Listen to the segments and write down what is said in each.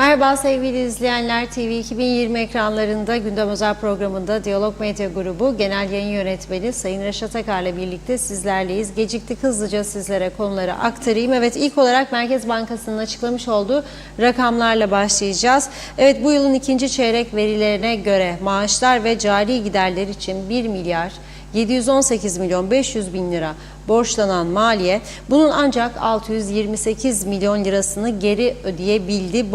Merhaba sevgili izleyenler, TV 2020 ekranlarında Gündem Özel programında Diyalog Medya Grubu Genel Yayın Yönetmeni Sayın Reşat Akar'la birlikte sizlerleyiz. Geciktik, hızlıca sizlere konuları aktarayım. Evet, ilk olarak Merkez Bankası'nın açıklamış olduğu rakamlarla başlayacağız. Evet, bu yılın ikinci çeyrek verilerine göre maaşlar ve cari giderler için 1 milyar 718 milyon 500 bin lira borçlanan maliye bunun ancak 628 milyon lirasını geri ödeyebildi.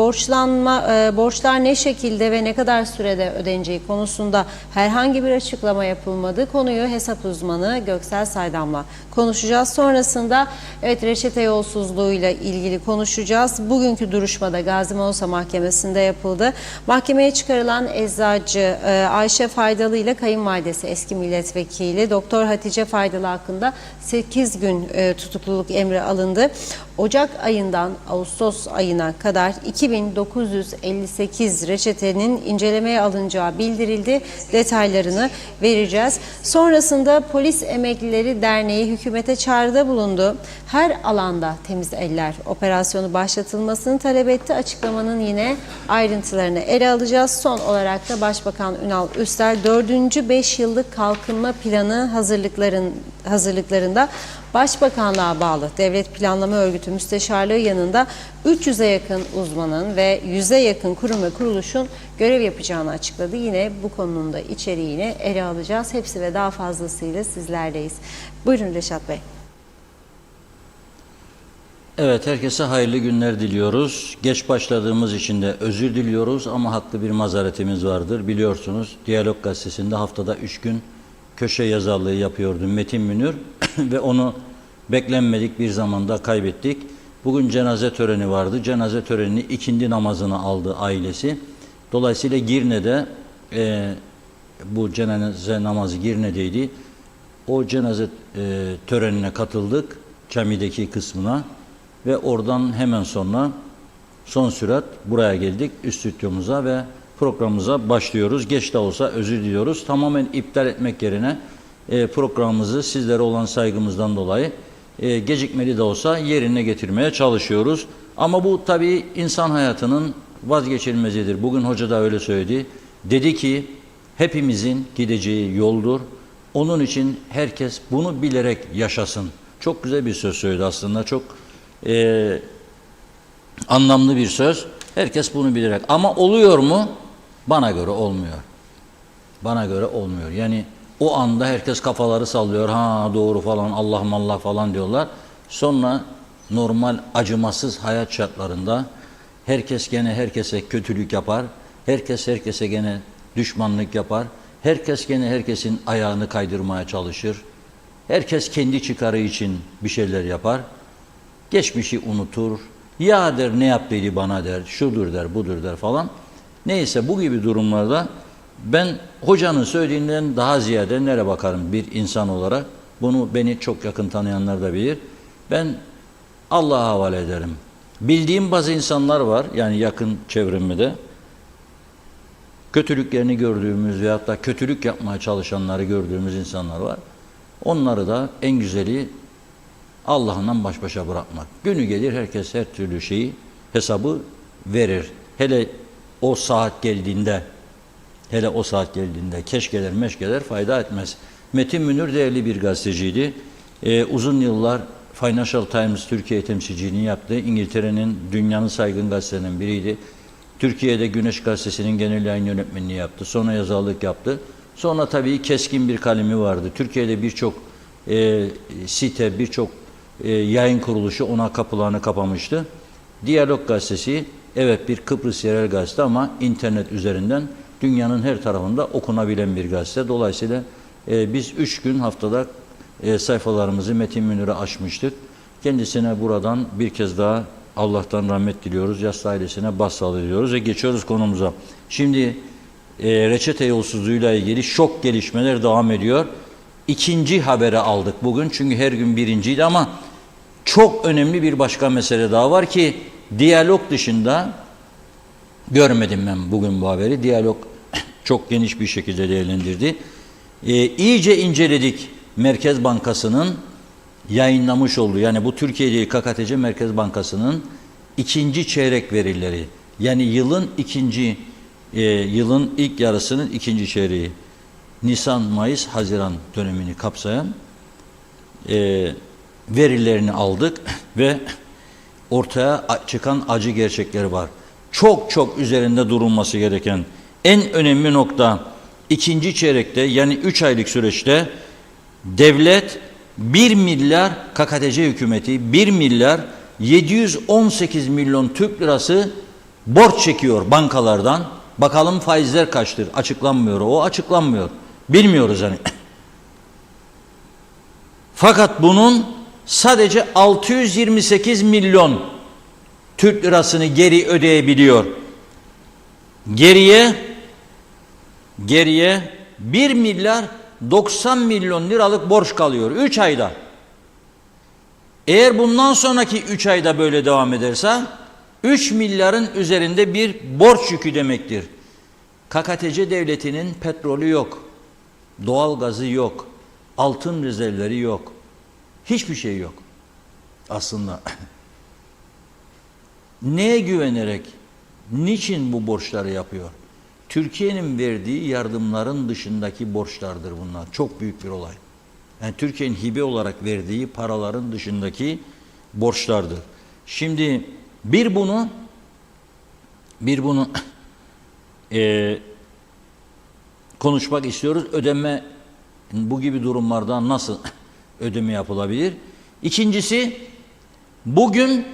Borçlar ne şekilde ve ne kadar sürede ödeneceği konusunda herhangi bir açıklama yapılmadı. Konuyu hesap uzmanı Göksel Saydam'la konuşacağız. Sonrasında evet, reçete yolsuzluğuyla ilgili konuşacağız. Bugünkü duruşmada Gazi Manisa Mahkemesi'nde yapıldı. Mahkemeye çıkarılan eczacı Ayşe Faydalı ile kayınvalidesi eski milletvekili Doktor Hatice Faydalı hakkında 8 gün tutukluluk emri alındı. Ocak ayından Ağustos ayına kadar 2958 reçetenin incelemeye alınacağı bildirildi. Detaylarını vereceğiz. Sonrasında Polis Emeklileri Derneği hükümete çağrıda bulundu. Her alanda temiz eller operasyonu başlatılmasını talep etti. Açıklamanın yine ayrıntılarını ele alacağız. Son olarak da Başbakan Ünal Üstel 4. 5 yıllık kalkınma planı hazırlıklarında Başbakanlığa bağlı Devlet Planlama Örgütü Müsteşarlığı yanında 300'e yakın uzmanın ve 100'e yakın kurum ve kuruluşun görev yapacağını açıkladı. Yine bu konunun da içeriğini ele alacağız. Hepsi ve daha fazlasıyla sizlerleyiz. Buyurun Reşat Bey. Evet, herkese hayırlı günler diliyoruz. Geç başladığımız için de özür diliyoruz ama haklı bir mazaretimiz vardır. Biliyorsunuz Diyalog Gazetesi'nde haftada 3 gün köşe yazarlığı yapıyordum Metin Münir ve onu beklenmedik bir zamanda kaybettik. Bugün cenaze töreni vardı. Cenaze törenini ikindi namazını aldı ailesi. Dolayısıyla Girne'de bu cenaze namazı Girne'deydi. O cenaze törenine katıldık. Camideki kısmına ve oradan hemen sonra son sürat buraya geldik stüdyomuza ve programımıza başlıyoruz. Geç de olsa özür diliyoruz. Tamamen iptal etmek yerine programımızı sizlere olan saygımızdan dolayı gecikmeli de olsa yerine getirmeye çalışıyoruz. Ama bu tabii insan hayatının vazgeçilmezidir. Bugün hoca da öyle söyledi. Dedi ki hepimizin gideceği yoldur. Onun için herkes bunu bilerek yaşasın. Çok güzel bir söz söyledi aslında. Çok anlamlı bir söz. Herkes bunu bilerek. Ama oluyor mu? Bana göre olmuyor. Bana göre olmuyor. Yani o anda herkes kafaları sallıyor. Ha doğru falan, Allah mallah falan diyorlar. Sonra normal acımasız hayat şartlarında herkes gene herkese kötülük yapar. Herkes herkese gene düşmanlık yapar. Herkes gene herkesin ayağını kaydırmaya çalışır. Herkes kendi çıkarı için bir şeyler yapar. Geçmişi unutur. Ya der ne yaptıydı bana der, şudur der, budur der falan. Neyse bu gibi durumlarda ben hocanın söylediğinden daha ziyade nereye bakarım bir insan olarak. Bunu beni çok yakın tanıyanlar da bilir. Ben Allah'a havale ederim. Bildiğim bazı insanlar var yani yakın çevremde. Kötülüklerini gördüğümüz veyahut da kötülük yapmaya çalışanları gördüğümüz insanlar var. Onları da en güzeli Allah'ından baş başa bırakmak. Günü gelir herkes her türlü şeyi hesabı verir. Hele o saat geldiğinde keşkeler meşkeler fayda etmez. Metin Münir değerli bir gazeteciydi. Uzun yıllar Financial Times Türkiye temsilciliğini yaptı. İngiltere'nin dünyanın saygın gazetelerinden biriydi. Türkiye'de Güneş Gazetesi'nin genel yayın yönetmenliği yaptı. Sonra yazarlık yaptı. Sonra tabii keskin bir kalemi vardı. Türkiye'de birçok site, birçok yayın kuruluşu ona kapılarını kapamıştı. Diyalog Gazetesi evet bir Kıbrıs yerel gazete ama internet üzerinden dünyanın her tarafında okunabilen bir gazete. Dolayısıyla biz 3 gün haftada sayfalarımızı Metin Münir'e açmıştık. Kendisine buradan bir kez daha Allah'tan rahmet diliyoruz. Yas ailesine başsağlığı diliyoruz ve geçiyoruz konumuza. Şimdi reçete yolsuzluğuyla ilgili şok gelişmeler devam ediyor. İkinci haberi aldık bugün çünkü her gün birinciydi ama çok önemli bir başka mesele daha var ki diyalog dışında görmedim ben bugün bu haberi. Diyalog çok geniş bir şekilde değerlendirdi. İyice inceledik Merkez Bankası'nın yayınlamış olduğu yani bu Türkiye değil KKTC Merkez Bankası'nın ikinci çeyrek verileri Yani yılın ilk yarısının ikinci çeyreği, Nisan, Mayıs, Haziran dönemini kapsayan verilerini aldık ve ortaya çıkan acı gerçekler var. Çok çok üzerinde durulması gereken en önemli nokta, ikinci çeyrekte, yani 3 aylık süreçte devlet 1 milyar, KKTC hükümeti 1 milyar 718 milyon Türk lirası borç çekiyor bankalardan. Bakalım faizler kaçtır? Açıklanmıyor. O açıklanmıyor. Bilmiyoruz hani. Fakat bunun sadece 628 milyon Türk lirasını geri ödeyebiliyor. Geriye 1 milyar 90 milyon liralık borç kalıyor 3 ayda. Eğer bundan sonraki 3 ayda böyle devam ederse 3 milyarın üzerinde bir borç yükü demektir. KKTC devletinin petrolü yok, doğal gazı yok, altın rezervleri yok, hiçbir şey yok aslında. Neye güvenerek, niçin bu borçları yapıyor? Türkiye'nin verdiği yardımların dışındaki borçlardır bunlar. Çok büyük bir olay. Yani Türkiye'nin hibe olarak verdiği paraların dışındaki borçlardır. Şimdi bir bunu konuşmak istiyoruz. Ödeme, bu gibi durumlardan nasıl ödeme yapılabilir? İkincisi, bugün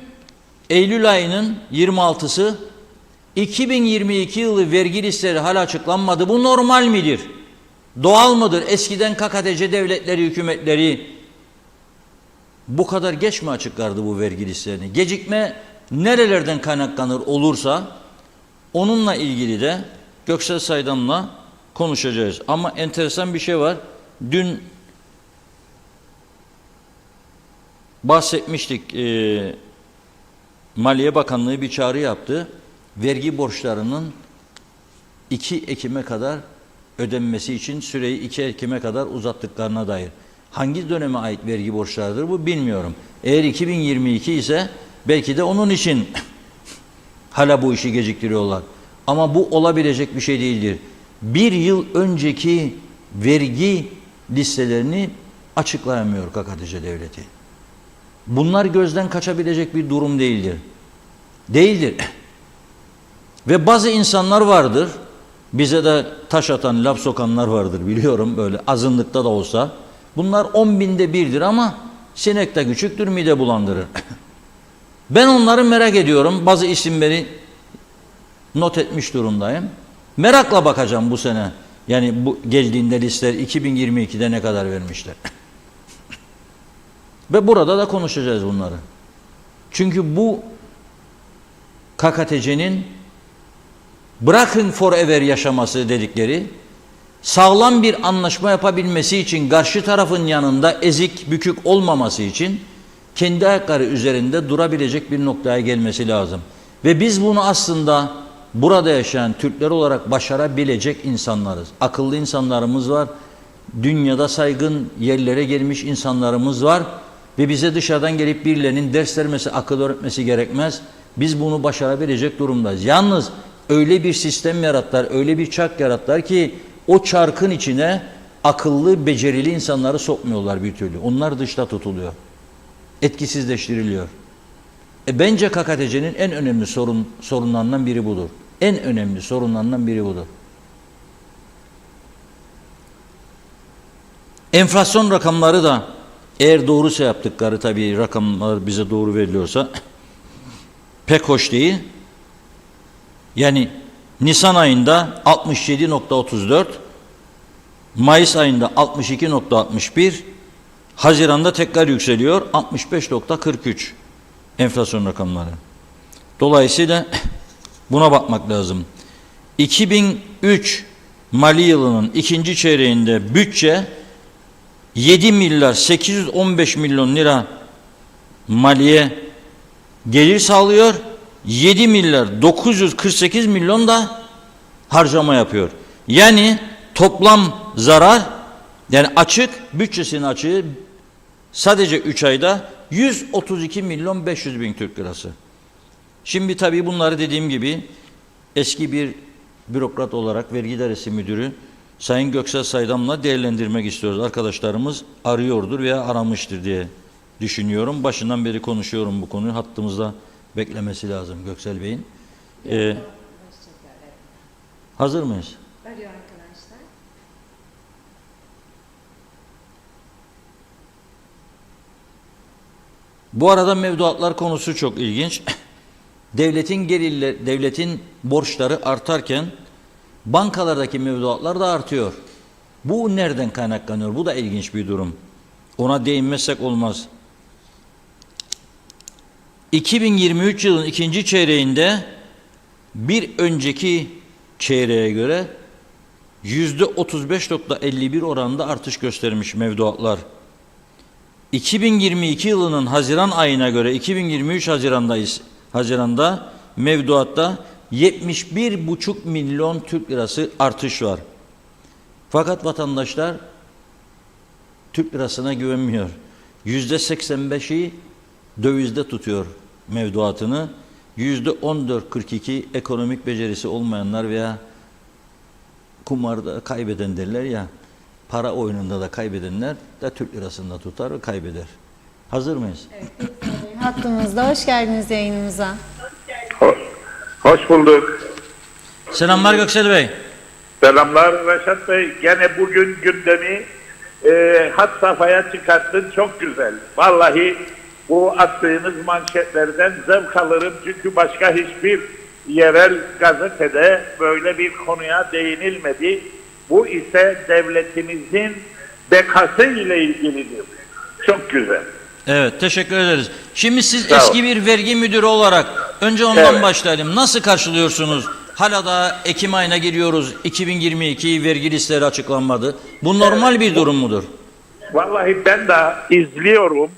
Eylül ayının 26'sı, 2022 yılı vergi listeleri hala açıklanmadı. Bu normal midir? Doğal mıdır? Eskiden KKTC devletleri, hükümetleri bu kadar geç mi açıklardı bu vergi listelerini? Gecikme nerelerden kaynaklanır olursa onunla ilgili de Göksel Saydam'la konuşacağız. Ama enteresan bir şey var. Dün bahsetmiştik. Maliye Bakanlığı bir çağrı yaptı. Vergi borçlarının 2 Ekim'e kadar ödenmesi için süreyi 2 Ekim'e kadar uzattıklarına dair. Hangi döneme ait vergi borçlarıdır bu bilmiyorum. Eğer 2022 ise belki de onun için hala bu işi geciktiriyorlar. Ama bu olabilecek bir şey değildir. Bir yıl önceki vergi listelerini açıklayamıyor KKTC devleti. Bunlar gözden kaçabilecek bir durum değildir. Değildir. Ve bazı insanlar vardır, bize de taş atan, laf sokanlar vardır biliyorum, böyle azınlıkta da olsa. Bunlar 10 binde birdir ama sinek de küçüktür, mide bulandırır. Ben onları merak ediyorum. Bazı isimleri not etmiş durumdayım. Merakla bakacağım bu sene. Yani bu geldiğinde listeler 2022'de ne kadar vermişler. Ve burada da konuşacağız bunları. Çünkü bu KKTC'nin bırakın forever yaşaması dedikleri, sağlam bir anlaşma yapabilmesi için, karşı tarafın yanında ezik bükük olmaması için kendi ayakları üzerinde durabilecek bir noktaya gelmesi lazım. Ve biz bunu aslında burada yaşayan Türkler olarak başarabilecek insanlarız. Akıllı insanlarımız var. Dünyada saygın yerlere gelmiş insanlarımız var. Ve bize dışarıdan gelip birilerinin ders vermesi, akıl öğretmesi gerekmez. Biz bunu başarabilecek durumdayız. Yalnız öyle bir sistem yarattılar, öyle bir çark yarattılar ki o çarkın içine akıllı, becerili insanları sokmuyorlar bir türlü. Onlar dışta tutuluyor. Etkisizleştiriliyor. Bence KKTC'nin en önemli sorunlarından biri budur. En önemli sorunlarından biri budur. Enflasyon rakamları da eğer doğrusa yaptıkları, tabii rakamlar bize doğru veriliyorsa pek hoş değil. Yani Nisan ayında 67.34, Mayıs ayında 62.61, Haziran'da tekrar yükseliyor 65.43 enflasyon rakamları. Dolayısıyla buna bakmak lazım. 2003 mali yılının ikinci çeyreğinde bütçe 7 milyar 815 milyon lira maliye gelir sağlıyor. 7 milyar 948 milyon da harcama yapıyor. Yani toplam zarar, yani açık, bütçesinin açığı sadece 3 ayda 132 milyon 500 bin Türk lirası. Şimdi tabii bunları dediğim gibi eski bir bürokrat olarak vergi dairesi müdürü Sayın Göksel Saydam'la değerlendirmek istiyoruz. Arkadaşlarımız arıyordur veya aramıştır diye düşünüyorum. Başından beri konuşuyorum bu konuyu. Hattımızda beklemesi lazım Göksel Bey'in. Hazır mıyız? Arıyor arkadaşlar. Bu arada mevduatlar konusu çok ilginç. Devletin borçları artarken bankalardaki mevduatlar da artıyor. Bu nereden kaynaklanıyor? Bu da ilginç bir durum. Ona değinmezsek olmaz. 2023 yılın ikinci çeyreğinde bir önceki çeyreğe göre %35.51 oranında artış göstermiş mevduatlar. 2022 yılının Haziran ayına göre 2023 Haziran'da mevduatta 71,5 milyon Türk lirası artış var. Fakat vatandaşlar Türk lirasına güvenmiyor. %85'i dövizde tutuyor mevduatını. %14,42 ekonomik becerisi olmayanlar veya kumarda kaybeden derler ya, para oyununda da kaybedenler de Türk lirasında tutar ve kaybeder. Hazır mıyız? Evet, hattımızda. Hoş geldiniz yayınımıza. Hoş bulduk. Selamlar Göksel Bey. Selamlar Reşat Bey. Gene bugün gündemi had safhaya çıkarttın. Çok güzel. Vallahi bu attığınız manşetlerden zevk alırım. Çünkü başka hiçbir yerel gazetede böyle bir konuya değinilmedi. Bu ise devletimizin bekası ile ilgilidir. Çok güzel. Evet, teşekkür ederiz. Şimdi siz Sağ eski ol. bir vergi müdürü olarak önce ondan Evet. başlayalım. Nasıl karşılıyorsunuz? Hala da Ekim ayına giriyoruz. 2022 vergi listeleri açıklanmadı. Bu normal bir durum mudur? Vallahi ben de izliyorum.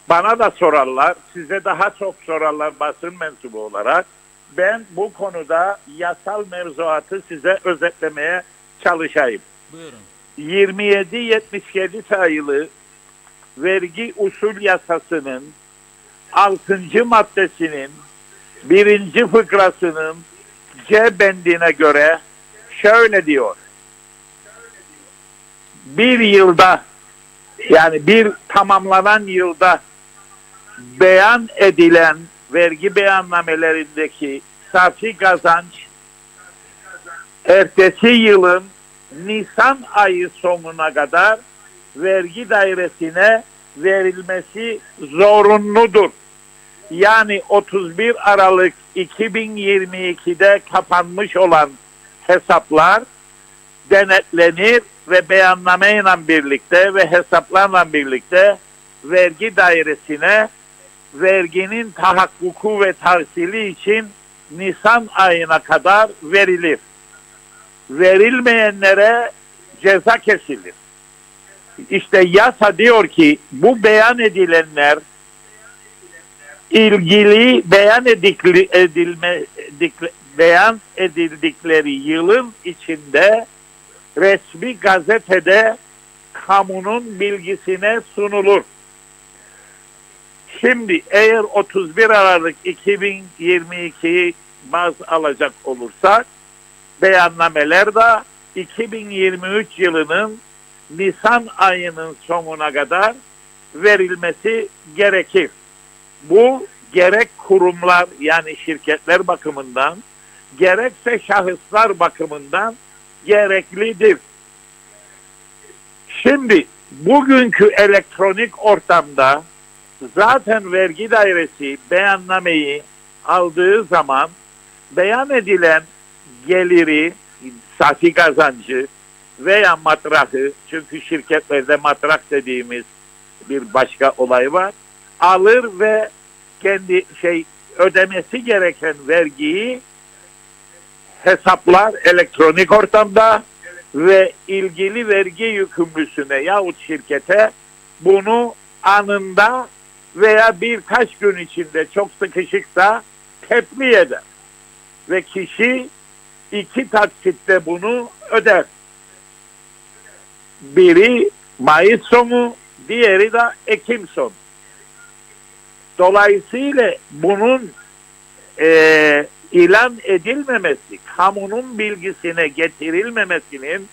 Bana da sorarlar. Size daha çok sorarlar basın mensubu olarak. Ben bu konuda yasal mevzuatı size özetlemeye çalışayım. Buyurun. 2777 sayılı vergi usul yasasının 6. maddesinin 1. fıkrasının C bendine göre şöyle diyor. Bir yılda, yani bir tamamlanan yılda beyan edilen vergi beyannamelerindeki safi kazanç ertesi yılın Nisan ayı sonuna kadar vergi dairesine verilmesi zorunludur. Yani 31 Aralık 2022'de kapanmış olan hesaplar denetlenir ve beyannameyle birlikte ve hesaplarla birlikte vergi dairesine verginin tahakkuku ve tahsili için Nisan ayına kadar verilir. Verilmeyenlere ceza kesilir. İşte yasa diyor ki bu beyan edilenler ilgili beyan edildikleri yılın içinde resmi gazetede kamunun bilgisine sunulur. Şimdi eğer 31 Aralık 2022'yi baz alacak olursak beyannameler de 2023 yılının Nisan ayının sonuna kadar verilmesi gerekir. Bu gerek kurumlar yani şirketler bakımından gerekse şahıslar bakımından gereklidir. Şimdi bugünkü elektronik ortamda zaten vergi dairesi beyannameyi aldığı zaman beyan edilen geliri, safi kazancı veya matrahı, çünkü şirketlerde matrak dediğimiz bir başka olay var, alır ve kendi ödemesi gereken vergiyi hesaplar elektronik ortamda ve ilgili vergi yükümlüsüne yahut şirkete bunu anında veya birkaç gün içinde çok sıkışıksa tebliğ eder. Ve kişi 2 taksitte bunu öder. Biri Mayıs sonu, diğeri de Ekim sonu. Dolayısıyla bunun ilan edilmemesi, kamunun bilgisine getirilmemesinin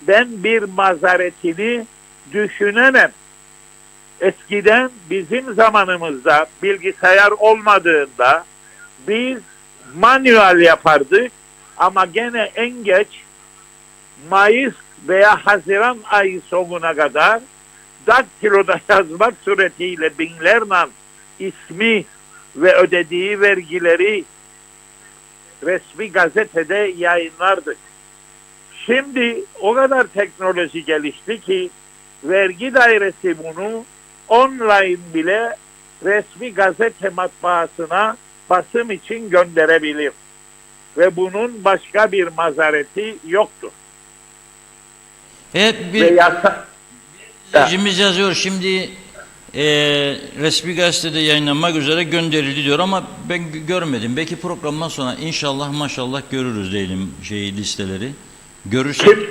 ben bir mazaretini düşünemem. Eskiden bizim zamanımızda bilgisayar olmadığında biz manuel yapardık ama gene en geç Mayıs veya Haziran ayı sonuna kadar daktiloda yazmak suretiyle binlerle ismi ve ödediği vergileri resmi gazetede yayınlardık. Şimdi o kadar teknoloji gelişti ki vergi dairesi bunu online bile resmi gazete matbaasına basım için gönderebilir. Ve bunun başka bir mazareti yoktur. Evet, bir Ve yasa... izleyicimiz yazıyor şimdi resmi gazetede yayınlanmak üzere gönderildi diyor ama ben görmedim. Belki programdan sonra inşallah maşallah görürüz diyelim listeleri. Görürsek. Kim?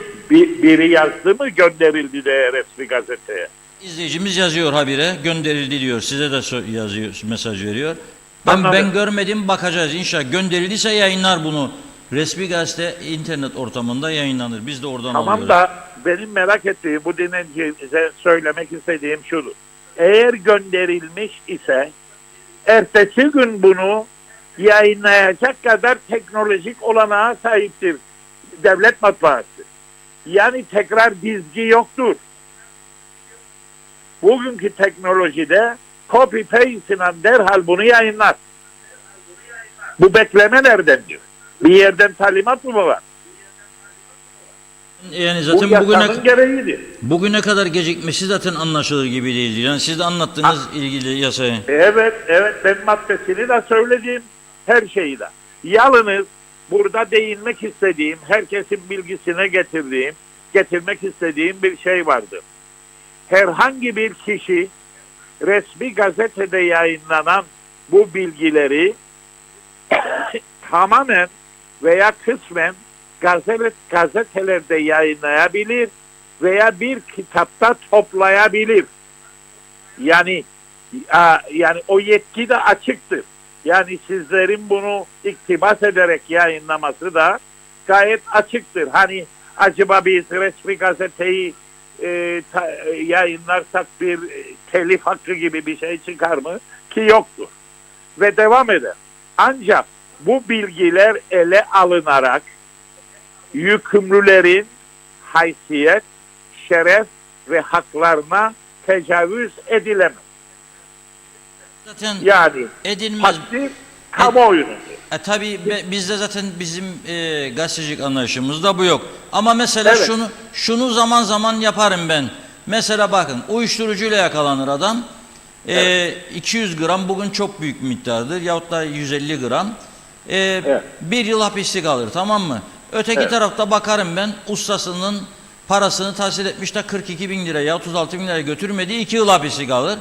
Biri yazdı mı gönderildi de resmi gazeteye? İzleyicimiz yazıyor habire, gönderildi diyor. Size de yazıyor, mesaj veriyor. Anladım. Ben görmedim, bakacağız. İnşallah gönderildiyse yayınlar bunu. Resmi gazete internet ortamında yayınlanır. Biz de oradan Tamam alıyoruz. da benim merak ettiğim, bu dinleyiciye söylemek istediğim şudur. Eğer gönderilmiş ise ertesi gün bunu yayınlayacak kadar teknolojik olanağa sahiptir devlet matbaası. Yani tekrar dizgi yoktur. Bugünkü teknolojide copy paste'le derhal bunu yayınlar. Bu bekleme neredendir? Bir yerden talimat mı var? Yani Bu zaten yasanın gereğidir. bugüne kadar gecikmesi zaten anlaşılır gibi değildi. Yani siz de anlattınız ilgili yasayı. Evet, ben maddesini de söyledim, her şeyi de. Yalnız burada değinmek istediğim, herkesin bilgisine getirmek istediğim bir şey vardı. Herhangi bir kişi resmi gazetede yayınlanan bu bilgileri tamamen veya kısmen gazetelerde yayınlayabilir veya bir kitapta toplayabilir. Yani o yetki de açıktır. Yani sizlerin bunu iktibas ederek yayınlaması da gayet açıktır. Hani acaba biz resmi gazeteyi yayınlarsak bir telif hakkı gibi bir şey çıkar mı? Ki yoktur. Ve devam eder. Ancak bu bilgiler ele alınarak yükümlülerin haysiyet, şeref ve haklarına tecavüz edilemez. Zaten Yani edilmez. haddi kamuoyunun. Tabii bizde zaten bizim gazetecilik anlayışımızda bu yok. Ama mesela Evet. şunu zaman zaman yaparım ben. Mesela bakın uyuşturucuyla yakalanır adam. 200 gram bugün çok büyük miktardır yahut da 150 gram. Bir yıl hapislik alır, tamam mı? Öteki tarafta bakarım ben ustasının parasını tahsil etmiş de 42 bin lira ya 36 bin liraya götürmediği 2 yıl hapislik alır.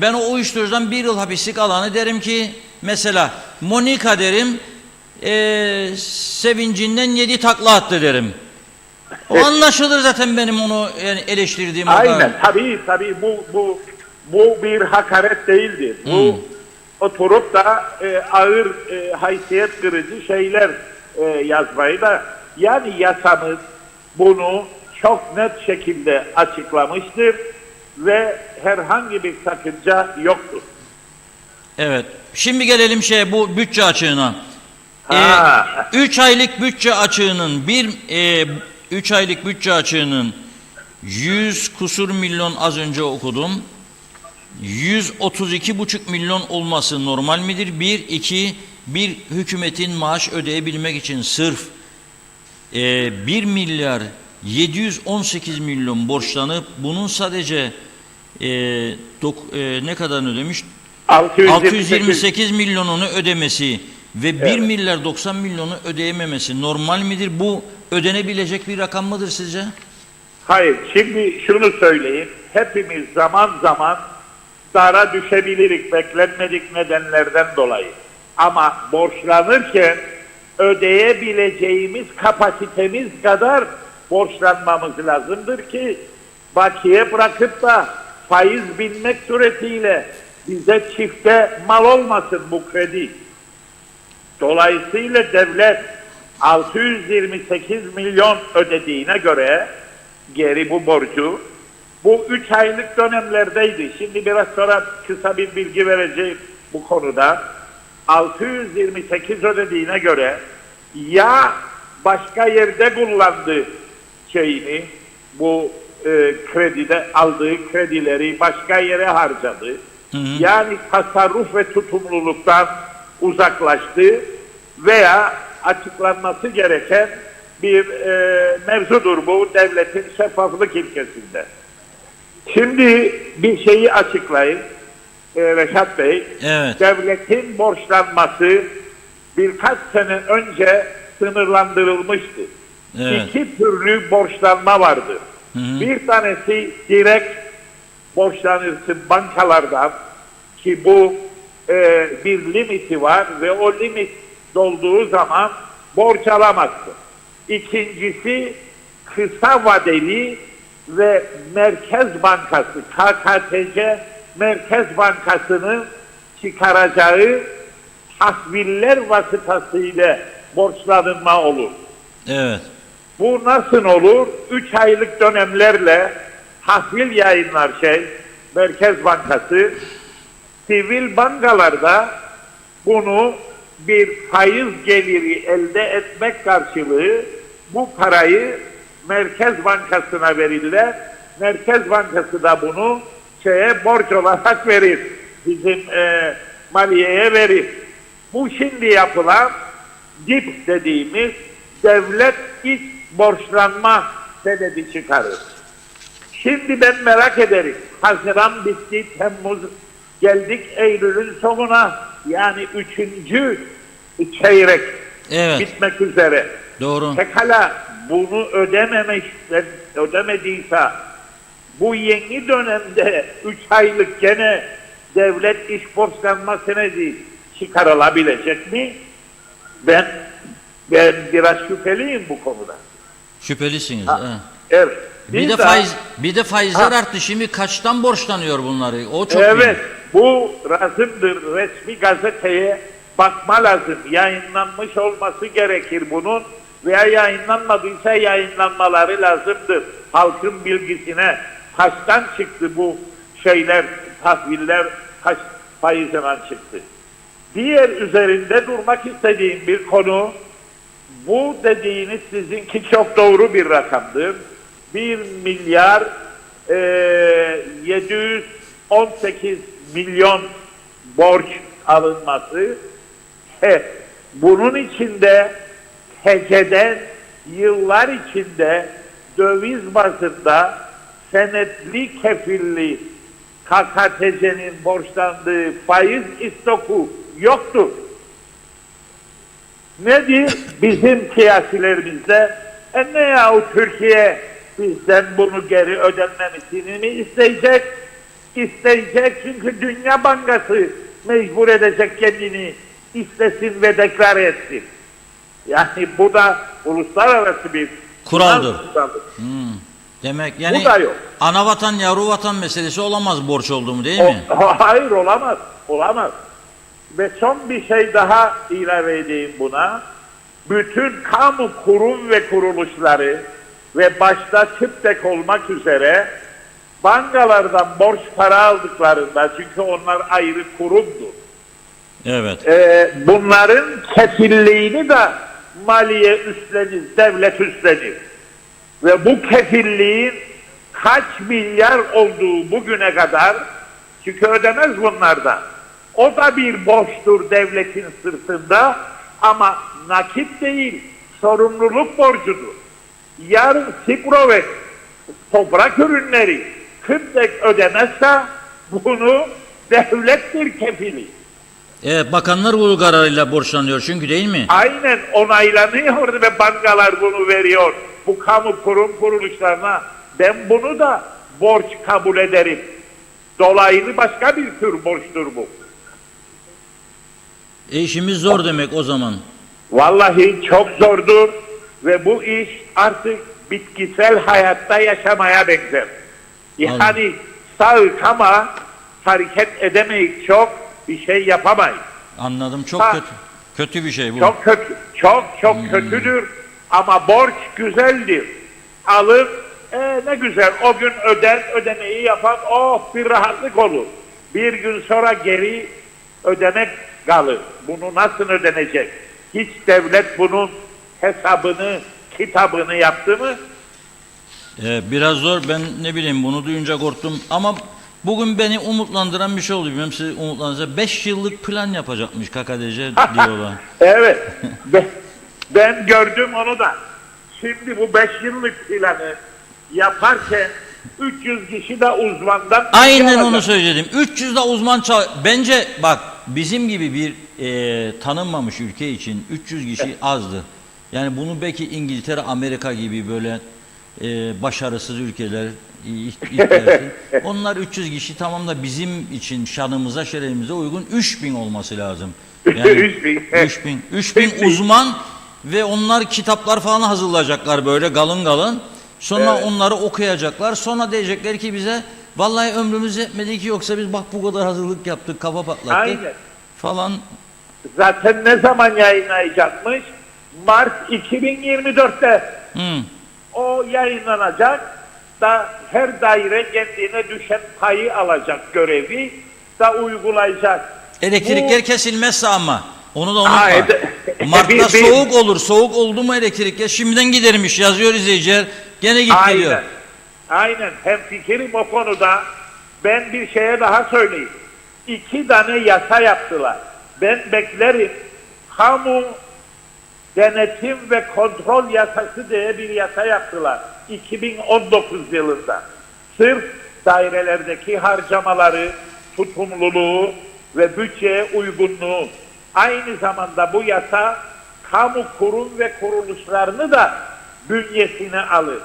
Ben o uyuşturucudan 1 yıl hapislik alanı derim ki mesela Monika derim sevincinden 7 takla attı derim. O anlaşılır zaten benim onu yani eleştirdiğim. Aynen, tabii bu bir hakaret değildir. Bu oturup da ağır haysiyet kırıcı şeyler yazmayı da, yani yasamız bunu çok net şekilde açıklamıştır ve herhangi bir sakınca yoktur. Evet. Şimdi gelelim bu bütçe açığına. 3 aylık bütçe açığının 3 aylık bütçe açığının 100 kusur milyon az önce okudum. 132,5 milyon olması normal midir? Bir hükümetin maaş ödeyebilmek için sırf 1 milyar 718 milyon borçlanıp bunun sadece ne kadarını ödemiş? 628 milyonunu ödemesi ve 1 milyar 90 milyonu ödeyememesi normal midir? Bu ödenebilecek bir rakam mıdır sizce? Hayır, şimdi şunu söyleyeyim. Hepimiz zaman zaman dara düşebiliriz beklenmedik nedenlerden dolayı. Ama borçlanırken ödeyebileceğimiz kapasitemiz kadar borçlanmamız lazımdır ki bakiye bırakıp da faiz binmek suretiyle bize çifte mal olmasın bu kredi. Dolayısıyla devlet 628 milyon ödediğine göre geri bu borcu, bu 3 aylık dönemlerdeydi. Şimdi biraz sonra kısa bir bilgi vereceğim bu konuda. 628 ödediğine göre ya başka yerde kullandı şeyini, bu kredide aldığı kredileri başka yere harcadı. Hı hı. Yani tasarruf ve tutumluluktan uzaklaştı veya açıklanması gereken bir mevzudur bu devletin şeffaflık ilkesinde. Şimdi bir şeyi açıklayayım Reşat Bey. Evet. Devletin borçlanması birkaç sene önce sınırlandırılmıştı. Evet. İki türlü borçlanma vardı. Hı hı. Bir tanesi direkt borçlanırsın bankalardan ki bu bir limiti var ve o limit dolduğu zaman borç alamazsın. İkincisi kısa vadeli ve Merkez Bankası, KKTC Merkez Bankası'nın çıkaracağı tahviller vasıtasıyla borçlanma olur. Evet. Bu nasıl olur? 3 aylık dönemlerle tahvil yayınlar Merkez Bankası, sivil bankalarda bunu bir faiz geliri elde etmek karşılığı bu parayı Merkez Bankası'na verirler. Merkez Bankası da bunu borç olarak verir. Bizim maliyeye verir. Bu şimdi yapılan DİP dediğimiz devlet iç borçlanma senedi çıkarır. Şimdi ben merak ederim. Haziran bitti, Temmuz geldik Eylül'ün sonuna. Yani 3. çeyrek bitmek üzere. Doğru. Pekala bunu ödemediyse bu yeni dönemde 3 aylık gene devlet iş borçlanma senedi çıkarılabilecek mi? Ben biraz şüpheliyim bu konuda. Şüphelisiniz. Evet. Bir de faizler arttı. Şimdi kaçtan borçlanıyor bunları? O çok evet. Büyük. Bu lazımdır. Resmi gazeteye bakma lazım. Yayınlanmış olması gerekir bunun veya yayınlanmadıysa yayınlanmaları lazımdır. Halkın bilgisine kaçtan çıktı bu tahviller kaç faizden çıktı. Diğer üzerinde durmak istediğim bir konu, bu dediğiniz sizinki çok doğru bir rakamdır. 1 milyar 718 milyon borç alınması. Bunun içinde TC'den yıllar içinde döviz bazında senetli kefilli KKTC'nin borçlandığı faiz istoku yoktur. Nedir? Bizim siyasilerimizde ne yahu Türkiye bizden bunu geri ödenmemesini mi isteyecek? İsteyecek çünkü Dünya Bankası mecbur edecek kendini istesin ve deklare etsin. Yani bu da uluslararası bir kuraldır. Demek yani bu da yok. Ana vatan yavru vatan meselesi olamaz borç olduğumu değil mi? Hayır olamaz. Olamaz. Ve son bir şey daha ilave edeyim buna. Bütün kamu kurum ve kuruluşları ve başta TÜPTEK olmak üzere bankalardan borç para aldıklarında, çünkü onlar ayrı kurumdur. Evet. Bunların kefilliğini de maliye üstlenir, devlet üstlenir. Ve bu kefilliğin kaç milyar olduğu bugüne kadar, çünkü ödemez bunlardan. O da bir borçtur devletin sırtında ama nakit değil, sorumluluk borcudur. Yarın Sipro ve toprak ürünleri TÜPTEK ödemezse bunu devlettir kefili. Evet, bakanlar bu kararıyla borçlanıyor çünkü değil mi? Aynen, onaylanıyor ve bankalar bunu veriyor. Bu kamu kurum kuruluşlarına ben bunu da borç kabul ederim. Dolaylı başka bir tür borçtur bu. İşimiz zor demek o zaman. Vallahi çok zordur ve bu iş artık bitkisel hayatta yaşamaya benzer. Yani sağık ama hareket edemeyiz, çok bir şey yapamayız. Anladım, çok kötü. Kötü bir şey bu. Çok kötü, çok kötüdür ama borç güzeldir. Alır, ne güzel o gün ödemeyi yapan bir rahatlık olur. Bir gün sonra geri ödemek kalır. Bunu nasıl ödenecek? Hiç devlet bunun hesabını, kitabını yaptı mı? Biraz zor. Ben ne bileyim bunu duyunca korktum ama bugün beni umutlandıran bir şey oldu. Bilmem sizi umutlandıracak. 5 yıllık plan yapacakmış KKTC diyorlar. Evet. Ben gördüm onu da. Şimdi bu 5 yıllık planı yaparken 300 kişi de uzmandan Aynen onu söyledim. 300 de uzman bence bak bizim gibi bir tanınmamış ülke için 300 kişi azdı. Yani bunu belki İngiltere, Amerika gibi böyle başarısız ülkeler ilk onlar 300 kişi tamam da bizim için şanımıza, şerefimize uygun 3000 olması lazım. Yani 3000 uzman ve onlar kitaplar falan hazırlayacaklar böyle galın galın. Sonra onları okuyacaklar. Sonra diyecekler ki bize vallahi ömrümüz yetmedi ki yoksa biz bak bu kadar hazırlık yaptık, kafa patlattık Aynen. falan. Zaten ne zaman yayınlayacakmış? Mart 2024'te. O yayınlanacak da her daire kendine düşen payı alacak, görevi da uygulayacak. Elektrikler kesilmezse ama onu da unutma. Mart'ta bir- soğuk olur. Soğuk oldu mu elektrikler şimdiden gidermiş yazıyor izleyiciler. Gene git geliyor. Aynen. Hemfikirim o konuda. Ben bir şeye daha söyleyeyim. 2 tane yasa yaptılar. Ben beklerim. Kamu denetim ve kontrol yasası diye bir yasa yaptılar. 2019 yılında. Sırf dairelerdeki harcamaları, tutumluluğu ve bütçeye uygunluğu. Aynı zamanda bu yasa kamu kurum ve kuruluşlarını da bünyesine alır.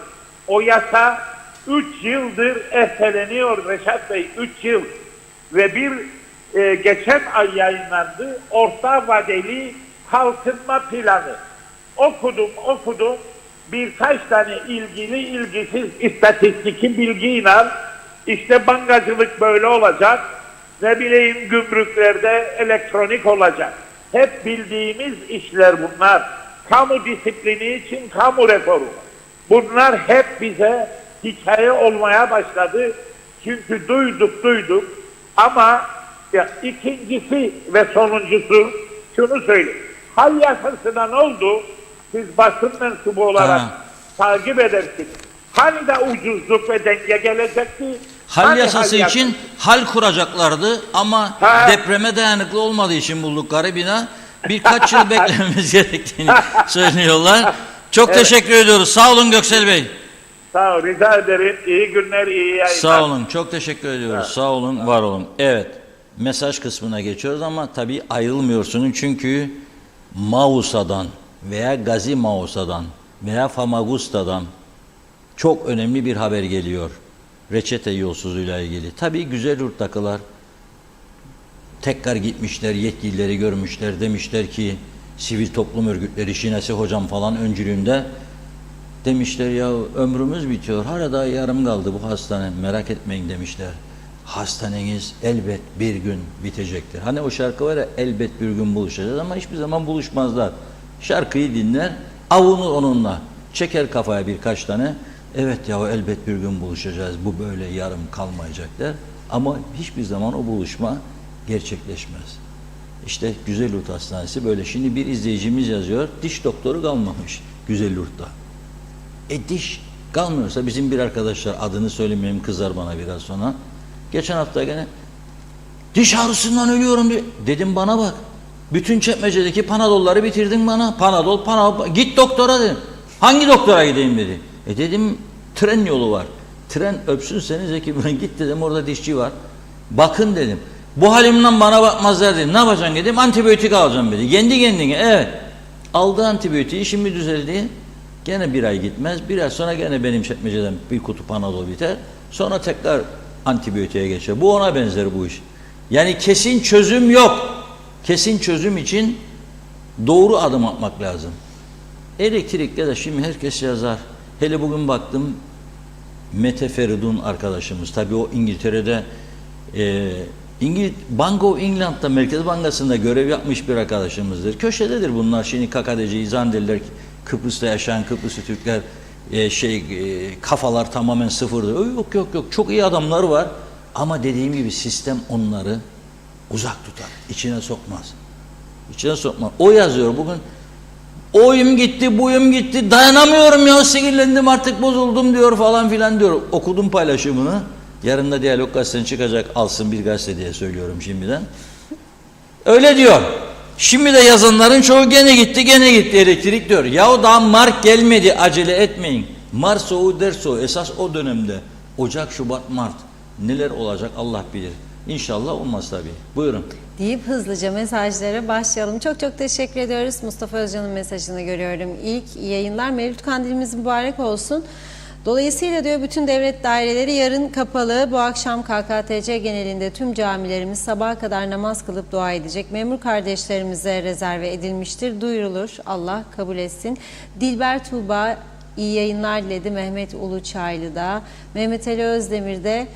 O yasa 3 yıldır erteleniyor Reşat Bey, 3 yıl. Ve geçen ay yayınlandı orta vadeli kalkınma planı. Okudum. Birkaç tane ilgili ilgisiz istatistiki bilgiyle işte bankacılık böyle olacak, ne bileyim gümrüklerde elektronik olacak. Hep bildiğimiz işler bunlar. Kamu disiplini için kamu reformu. Bunlar hep bize hikaye olmaya başladı. Çünkü duyduk ama ikincisi ve sonuncusu şunu söyleyeyim. Hal yasasına ne oldu? Siz basın mensubu olarak takip edersiniz. Hani de ucuzluk ve denge gelecekti? Hal yasası için hal kuracaklardı ama depreme dayanıklı olmadığı için buldukları bina birkaç yıl beklememiz gerektiğini söylüyorlar. Çok teşekkür ediyoruz. Sağ olun Göksel Bey. Sağ ol, rica ederim. İyi günler, iyi yayınlar. Sağ olun, çok teşekkür ediyoruz. Sağ olun, var olun. Evet, mesaj kısmına geçiyoruz ama tabii ayrılmıyorsunuz çünkü Mausa'dan veya Gazi Mausa'dan veya Famagusta'dan çok önemli bir haber geliyor. Reçete yolsuzluğuyla ilgili. Tabii güzel yurttakılar tekrar gitmişler, yetkilileri görmüşler, demişler ki sivil toplum örgütleri, Şinasi hocam falan öncülüğünde demişler ya ömrümüz bitiyor, hala daha yarım kaldı bu hastane, merak etmeyin demişler. Hastaneniz elbet bir gün bitecektir. Hani o şarkı var ya, elbet bir gün buluşacağız ama hiçbir zaman buluşmazlar. Şarkıyı dinler, avunur onunla, çeker kafaya birkaç tane. Evet ya elbet bir gün buluşacağız, bu böyle yarım kalmayacak der. Ama hiçbir zaman o buluşma gerçekleşmez. İşte Güzelyurt Hastanesi böyle. Şimdi bir izleyicimiz yazıyor, diş doktoru kalmamış Güzelyurt'ta. Diş kalmıyorsa bizim bir arkadaşlar, adını söylemeyeyim kızar bana biraz sonra. Geçen hafta gene diş ağrısından ölüyorum diye. Dedim bana bak. Bütün Çekmece'deki panadolları bitirdin bana. Panadol. Git doktora dedim. Hangi doktora gideyim dedi. Dedim tren yolu var. Tren öpsün seni Zeki. Git dedim, orada dişçi var. Bakın dedim. Bu halimden bana bakmazlar dedim. Ne yapacaksın dedim. Antibiyotik alacağım dedi. Kendi kendine. Evet. Aldı antibiyotiği, şimdi düzeldi. Gene bir ay gitmez. Bir ay sonra gene benim Çekmece'den bir kutu panadol biter. Sonra tekrar antibiyotiğe geçer. Bu ona benzer bu iş. Yani kesin çözüm yok. Kesin çözüm için doğru adım atmak lazım. Elektrikle de şimdi herkes yazar. Hele bugün baktım Mete Feridun arkadaşımız. Tabii o İngiltere'de Bank of England'da, Merkez Bankası'nda görev yapmış bir arkadaşımızdır. Köşededir bunlar. Şimdi KKTC'yi zannederler, Kıbrıs'ta yaşayan Kıbrıslı Türkler kafalar tamamen sıfırdır. Yok yok yok. Çok iyi adamlar var. Ama dediğim gibi sistem onları uzak tutar. İçine sokmaz. İçine sokmaz. O yazıyor bugün. Oyum gitti, buyum gitti, dayanamıyorum ya, sinirlendim artık, bozuldum diyor falan filan diyor. Okudum paylaşımını. Yarın da Diyalog Gazetesi'ne çıkacak, alsın bir gazete diye söylüyorum şimdiden. Öyle diyor. Şimdi de yazanların çoğu gene gitti elektrik diyor. Yahu daha Mart gelmedi, acele etmeyin. Mart soğuğu der soğuğu. Esas o dönemde Ocak, Şubat, Mart neler olacak Allah bilir. İnşallah olmaz tabii. Buyurun. Deyip hızlıca mesajlara başlayalım. Çok çok teşekkür ediyoruz. Mustafa Özcan'ın mesajını görüyorum. İlk yayınlar. Mevlüt Kandilimiz mübarek olsun. Dolayısıyla diyor bütün devlet daireleri yarın kapalı. Bu akşam KKTC genelinde tüm camilerimiz sabaha kadar namaz kılıp dua edecek. Memur kardeşlerimize rezerve edilmiştir. Duyurulur. Allah kabul etsin. Dilber Tuğba iyi yayınlar diledi. Mehmet Uluçaylı da. Mehmet Ali Özdemir de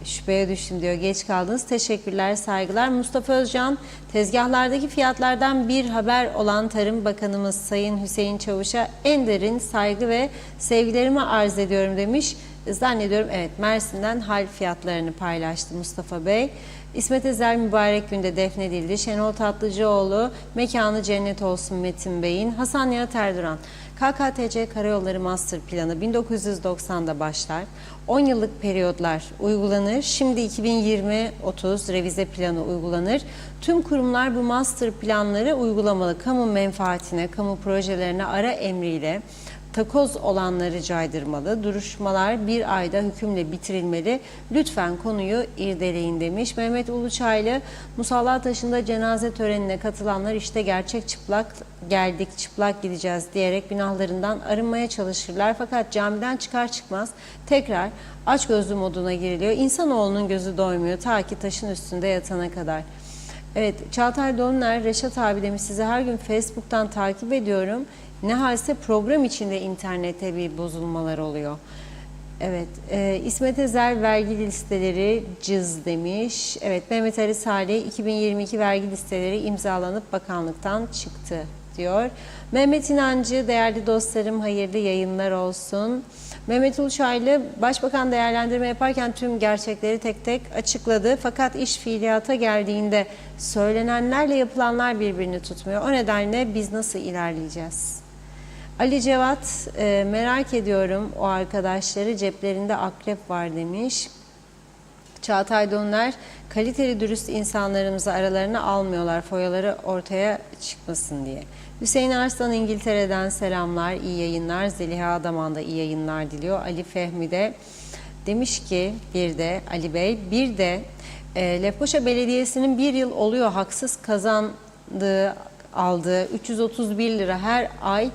şüpheye düştüm diyor. Geç kaldınız. Teşekkürler, saygılar. Mustafa Özcan, tezgahlardaki fiyatlardan bir haber olan Tarım Bakanımız Sayın Hüseyin Çavuş'a en derin saygı ve sevgilerimi arz ediyorum demiş. Zannediyorum evet, Mersin'den hal fiyatlarını paylaştı Mustafa Bey. İsmet Ezel mübarek günde defnedildi. Şenol Tatlıcıoğlu, mekanı cennet olsun Metin Bey'in. Hasan Nihat Erduran, KKTC Karayolları Master Planı 1990'da başlar. 10 yıllık periyotlar uygulanır. Şimdi 2020-30 revize planı uygulanır. Tüm kurumlar bu master planları uygulamalı. Kamu menfaatine, kamu projelerine ara emriyle takoz olanları caydırmalı. Duruşmalar bir ayda hükümle bitirilmeli. Lütfen konuyu irdeleyin demiş. Mehmet Uluçaylı, Musalla Taşı'nda cenaze törenine katılanlar işte gerçek çıplak geldik, çıplak gideceğiz diyerek günahlarından arınmaya çalışırlar. Fakat camiden çıkar çıkmaz tekrar açgözlü moduna giriliyor. İnsanoğlunun gözü doymuyor ta ki taşın üstünde yatana kadar. Evet, Çağatay Donner, Reşat abi demiş, sizi her gün Facebook'tan takip ediyorum. Ne halse program içinde internette bir bozulmalar oluyor. Evet, İsmet Ezel vergi listeleri cız demiş. Evet, Mehmet Ali Salih 2022 vergi listeleri imzalanıp bakanlıktan çıktı diyor. Mehmet İnancı, değerli dostlarım hayırlı yayınlar olsun. Mehmet Uluçaylı, Başbakan değerlendirme yaparken tüm gerçekleri tek tek açıkladı. Fakat iş fiiliyata geldiğinde söylenenlerle yapılanlar birbirini tutmuyor. O nedenle biz nasıl ilerleyeceğiz? Ali Cevat, merak ediyorum o arkadaşları, ceplerinde akrep var demiş. Çağatay Donner, kaliteli dürüst insanlarımızı aralarına almıyorlar foyaları ortaya çıkmasın diye. Hüseyin Arslan İngiltere'den selamlar, iyi yayınlar. Zeliha Adaman da iyi yayınlar diliyor. Ali Fehmi de demiş ki bir de Ali Bey, bir de Lefkoşa Belediyesi'nin bir yıl oluyor haksız kazandığı, aldığı 331 lira her ay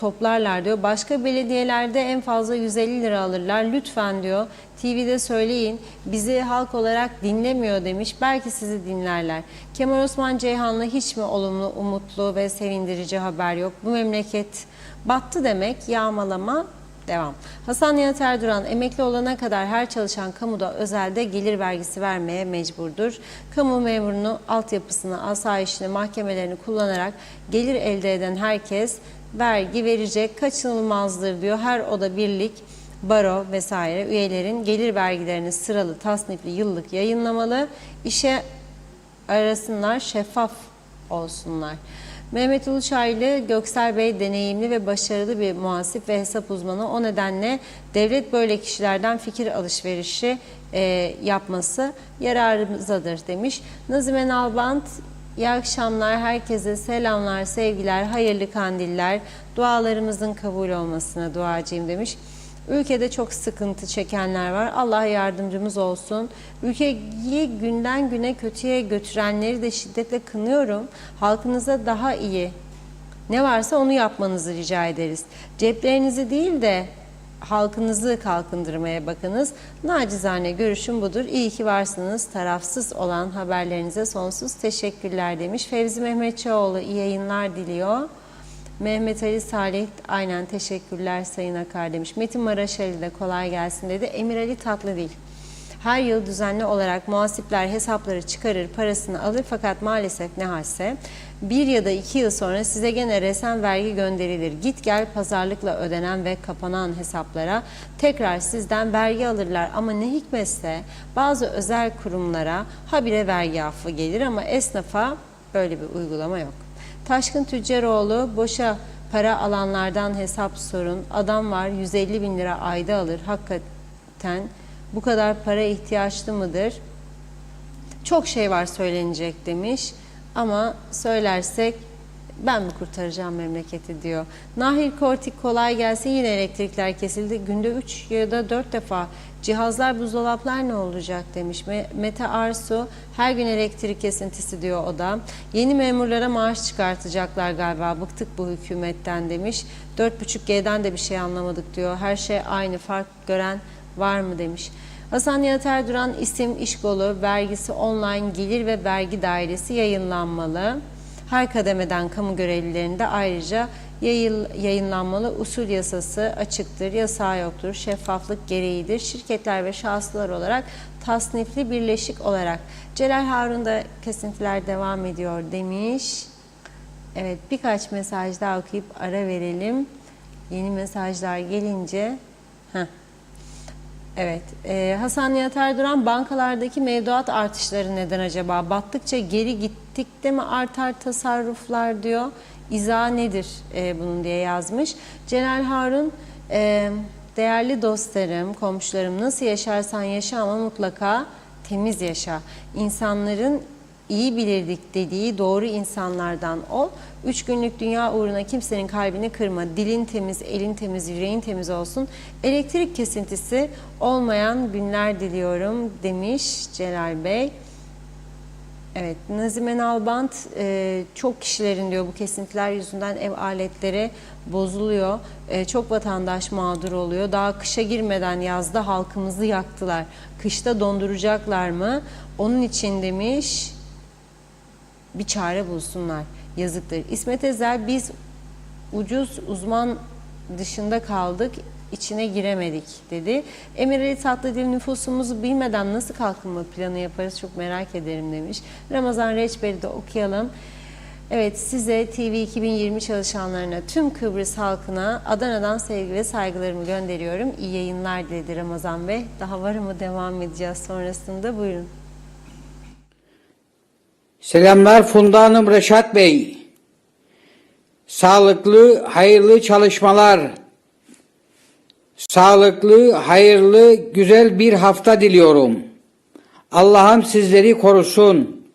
toplarlar diyor. Başka belediyelerde en fazla 150 lira alırlar. Lütfen diyor TV'de söyleyin. Bizi halk olarak dinlemiyor demiş. Belki sizi dinlerler. Kemal Osman Ceyhan'la hiç mi olumlu, umutlu ve sevindirici haber yok? Bu memleket battı demek. Yağmalama devam. Hasan Nihat Erduran, emekli olana kadar her çalışan kamuda, özelde gelir vergisi vermeye mecburdur. Kamu memurunu, altyapısını, asayişini, mahkemelerini kullanarak gelir elde eden herkes vergi verecek, kaçınılmazdır diyor. Her oda birlik, baro vesaire üyelerin gelir vergilerini sıralı, tasnifli, yıllık yayınlamalı. İşe arasınlar, şeffaf olsunlar. Mehmet Uluçaylı, Göksel Bey deneyimli ve başarılı bir muhasip ve hesap uzmanı. O nedenle devlet böyle kişilerden fikir alışverişi yapması yararımızadır demiş. Nazime Nalbant, iyi akşamlar, herkese selamlar, sevgiler, hayırlı kandiller, dualarımızın kabul olmasına duacıyım demiş. Ülkede çok sıkıntı çekenler var. Allah yardımcımız olsun. Ülkeyi günden güne kötüye götürenleri de şiddetle kınıyorum. Halkınıza daha iyi ne varsa onu yapmanızı rica ederiz. Ceplerinizi değil de halkınızı kalkındırmaya bakınız. Nacizane görüşüm budur. İyi ki varsınız. Tarafsız olan haberlerinize sonsuz teşekkürler demiş. Fevzi Mehmetçioğlu iyi yayınlar diliyor. Mehmet Ali Salih aynen teşekkürler Sayın Akar demiş. Metin Maraşali de kolay gelsin dedi. Emir Ali Tatlıdil. Her yıl düzenli olarak muhasipler hesapları çıkarır, parasını alır fakat maalesef ne halse 1 ya da 2 yıl sonra size gene resen vergi gönderilir. Git gel pazarlıkla ödenen ve kapanan hesaplara tekrar sizden vergi alırlar. Ama ne hikmetse bazı özel kurumlara habire vergi affı gelir ama esnafa böyle bir uygulama yok. Taşkın Tüccaroğlu boşa para alanlardan hesap sorun. Adam var 150 bin lira ayda alır. Hakikaten bu kadar para ihtiyaçlı mıdır? Çok şey var söylenecek demiş. Ama söylersek ben mi kurtaracağım memleketi diyor. Nahir Kortik kolay gelsin, yine elektrikler kesildi. Günde 3 ya da 4 defa cihazlar, buzdolaplar ne olacak demiş. Mete Arsu her gün elektrik kesintisi diyor o da. Yeni memurlara maaş çıkartacaklar galiba, bıktık bu hükümetten demiş. 4.5G'den de bir şey anlamadık diyor. Her şey aynı, fark gören var mı demiş. Hasan Nihat Erduran isim İşgolu vergisi online gelir ve vergi dairesi yayınlanmalı. Her kademeden kamu görevlilerinde ayrıca yayınlanmalı. Usul yasası açıktır, yasağı yoktur, şeffaflık gereğidir. Şirketler ve şahıslar olarak tasnifli birleşik olarak. Celal Harun da kesintiler devam ediyor demiş. Evet, birkaç mesaj daha okuyup ara verelim. Yeni mesajlar gelince... Evet, Hasan Nihat Erduran bankalardaki mevduat artışları neden acaba? Battıkça geri gittik de mi artar tasarruflar diyor. İzah nedir bunun diye yazmış. Celal Harun, değerli dostlarım, komşularım nasıl yaşarsan yaşa ama mutlaka temiz yaşa. İnsanların iyi bilirdik dediği doğru insanlardan ol. 3 günlük dünya uğruna kimsenin kalbini kırma. Dilin temiz, elin temiz, yüreğin temiz olsun. Elektrik kesintisi olmayan günler diliyorum demiş Celal Bey. Evet, Nazime Nalbant çok kişilerin diyor bu kesintiler yüzünden ev aletleri bozuluyor. Çok vatandaş mağdur oluyor. Daha kışa girmeden yazda halkımızı yaktılar. Kışta donduracaklar mı? Onun için demiş bir çare bulsunlar. Yazıktır. İsmet Ezel biz ucuz uzman dışında kaldık, içine giremedik dedi. Emir Ali Tatlıdil nüfusumuzu bilmeden nasıl kalkınma planı yaparız çok merak ederim demiş. Ramazan Reçber'i de okuyalım. Evet, size TV 2020 çalışanlarına, tüm Kıbrıs halkına Adana'dan sevgi ve saygılarımı gönderiyorum. İyi yayınlar dedi Ramazan Bey. Daha var mı, devam edeceğiz sonrasında, buyurun. Selamlar Funda Hanım, Reşat Bey. Sağlıklı, hayırlı çalışmalar. Sağlıklı, hayırlı, güzel bir hafta diliyorum. Allah'ım sizleri korusun.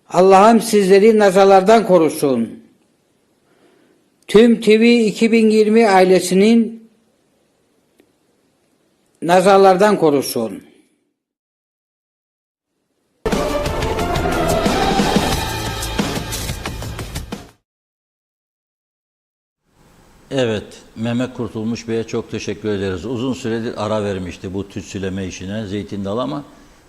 Allah'ım sizleri nazarlardan korusun. Tüm TV 2020 ailesinin nazarlardan korusun. Evet, Mehmet Kurtulmuş Bey'e çok teşekkür ederiz. Uzun süredir ara vermişti bu tütsüleme işine, Zeytin Dalı, ama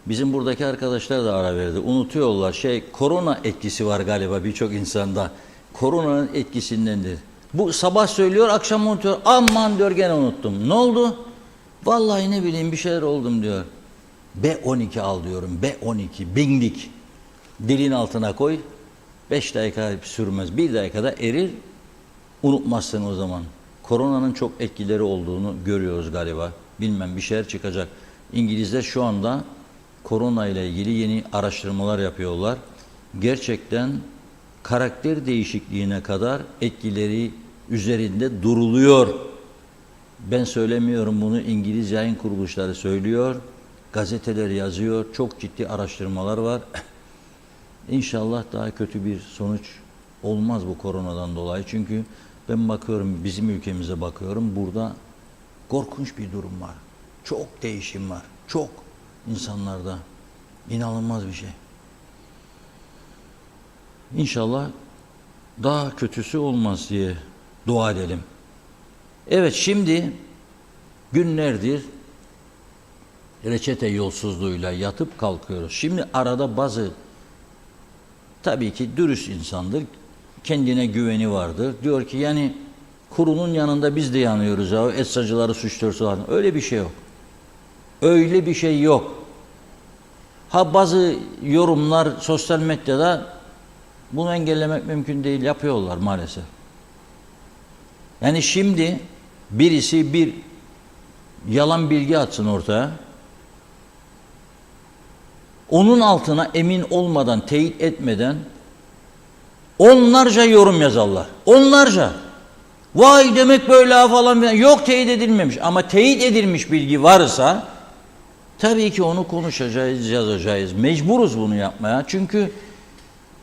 bizim buradaki arkadaşlar da ara verdi. Unutuyorlar, korona etkisi var galiba birçok insanda. Koronanın etkisindendir. Bu sabah söylüyor, akşam unutuyor. Aman diyor, gene unuttum. Ne oldu? Vallahi ne bileyim, bir şeyler oldum diyor. B12 al diyorum, B12, bindik. Dilin altına koy, 5 dakika sürmez, 1 dakikada erir. Unutmazsın o zaman. Koronanın çok etkileri olduğunu görüyoruz galiba. Bilmem, bir şeyler çıkacak. İngilizler şu anda korona ile ilgili yeni araştırmalar yapıyorlar. Gerçekten karakter değişikliğine kadar etkileri üzerinde duruluyor. Ben söylemiyorum bunu, İngiliz yayın kuruluşları söylüyor. Gazeteler yazıyor. Çok ciddi araştırmalar var. İnşallah daha kötü bir sonuç olmaz bu koronadan dolayı. Çünkü ben bakıyorum, bizim ülkemize bakıyorum, burada korkunç bir durum var. Çok değişim var. Çok insanlarda. İnanılmaz bir şey. İnşallah daha kötüsü olmaz diye dua edelim. Evet, şimdi günlerdir reçete yolsuzluğuyla yatıp kalkıyoruz. Şimdi arada bazı, tabii ki dürüst insandır, kendine güveni vardır. Diyor ki yani kurunun yanında biz de yanıyoruz ya. Eczacıları suçluyorsa. Öyle bir şey yok. Öyle bir şey yok. Ha bazı yorumlar sosyal medyada bunu engellemek mümkün değil yapıyorlar maalesef. Yani şimdi birisi bir yalan bilgi atsın ortaya. Onun altına emin olmadan, teyit etmeden onlarca yorum yazarlar. Onlarca. Vay demek böyle falan filan. Yok teyit edilmemiş. Ama teyit edilmiş bilgi varsa tabii ki onu konuşacağız, yazacağız. Mecburuz bunu yapmaya. Çünkü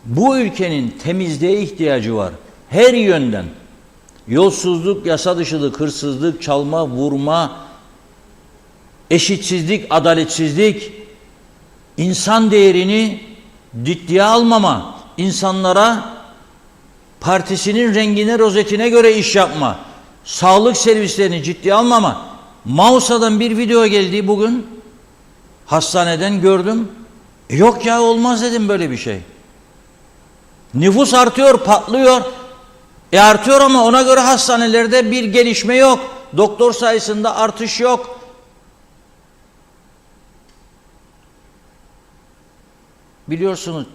bu ülkenin temizliğe ihtiyacı var. Her yönden. Yolsuzluk, yasa dışılık, hırsızlık, çalma, vurma, eşitsizlik, adaletsizlik, insan değerini ciddiye almama, insanlara partisinin rengine, rozetine göre iş yapma, sağlık servislerini ciddiye almama. Mausa'dan bir video geldi bugün, hastaneden gördüm. Yok ya olmaz dedim böyle bir şey. Nüfus artıyor, patlıyor. Artıyor ama ona göre hastanelerde bir gelişme yok. Doktor sayısında artış yok. Biliyorsunuz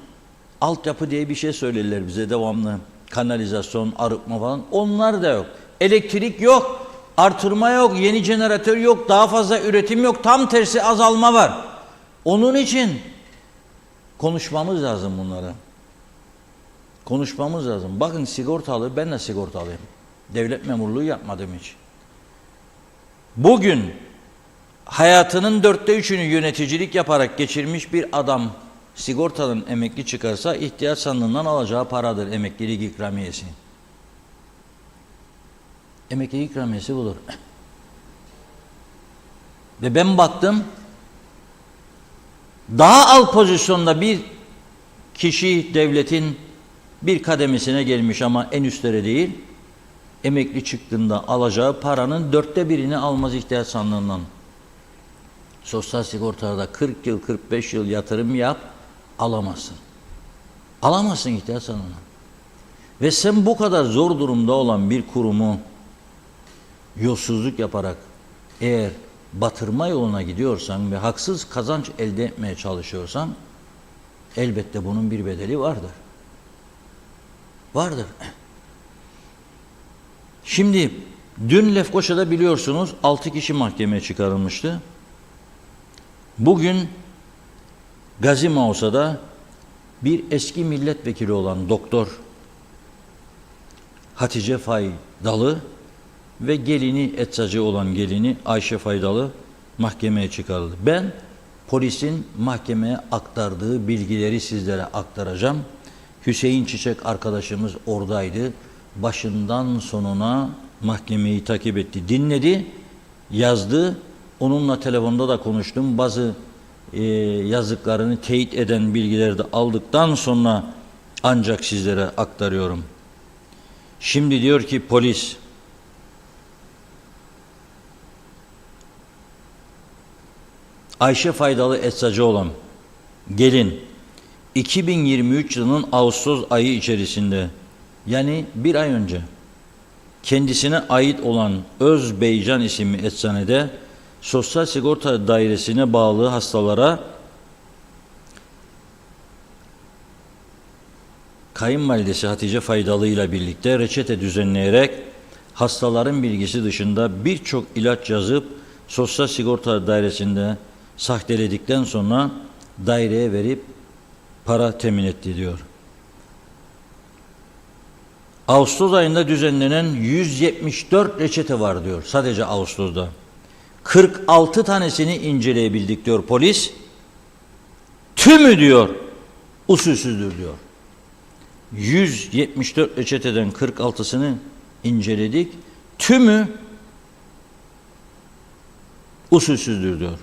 altyapı diye bir şey söylerler bize devamlı. Kanalizasyon, arıtma falan. Onlar da yok. Elektrik yok. Artırma yok. Yeni jeneratör yok. Daha fazla üretim yok. Tam tersi azalma var. Onun için konuşmamız lazım bunları. Konuşmamız lazım. Bakın sigortalı, ben de sigortalıyım. Devlet memurluğu yapmadım hiç. Bugün hayatının 3'ünü yöneticilik yaparak geçirmiş bir adam sigortadan emekli çıkarsa ihtiyaç sandığından alacağı paradır emeklilik ikramiyesi. Emeklilik ikramiyesi budur. Ve ben baktım daha alt pozisyonda bir kişi devletin bir kademesine gelmiş ama en üstlere değil, emekli çıktığında alacağı paranın 1/4'ünü almaz ihtiyaç sandığından. Sosyal sigortada 40 yıl, 45 yıl yatırım yap, alamazsın. Alamazsın ihtiyaç sandığından. Ve sen bu kadar zor durumda olan bir kurumu yolsuzluk yaparak eğer batırma yoluna gidiyorsan ve haksız kazanç elde etmeye çalışıyorsan elbette bunun bir bedeli vardır. Vardır. Şimdi dün Lefkoşa'da biliyorsunuz 6 kişi mahkemeye çıkarılmıştı. Bugün Gazi Mausa'da bir eski milletvekili olan doktor Hatice Faydalı ve gelini eczacı olan gelini Ayşe Faydalı mahkemeye çıkarıldı. Ben polisin mahkemeye aktardığı bilgileri sizlere aktaracağım. Hüseyin Çiçek arkadaşımız oradaydı. Başından sonuna mahkemeyi takip etti, dinledi, yazdı. Onunla telefonda da konuştum. Bazı yazdıklarını teyit eden bilgileri de aldıktan sonra ancak sizlere aktarıyorum. Şimdi diyor ki polis Ayşe Faydalı eczacı olan gelin 2023 yılının Ağustos ayı içerisinde yani bir ay önce kendisine ait olan Özbeycan isimli eczanede Sosyal Sigorta Dairesi'ne bağlı hastalara kayınvalidesi Hatice Faydalı ile birlikte reçete düzenleyerek hastaların bilgisi dışında birçok ilaç yazıp Sosyal Sigorta Dairesi'nde sahteledikten sonra daireye verip para temin etti diyor. Ağustos ayında düzenlenen 174 reçete var diyor sadece Ağustos'da. 46 tanesini inceleyebildik diyor polis. Tümü diyor usulsüzdür diyor. 174 reçeteden 46'sını inceledik. Tümü usulsüzdür diyor.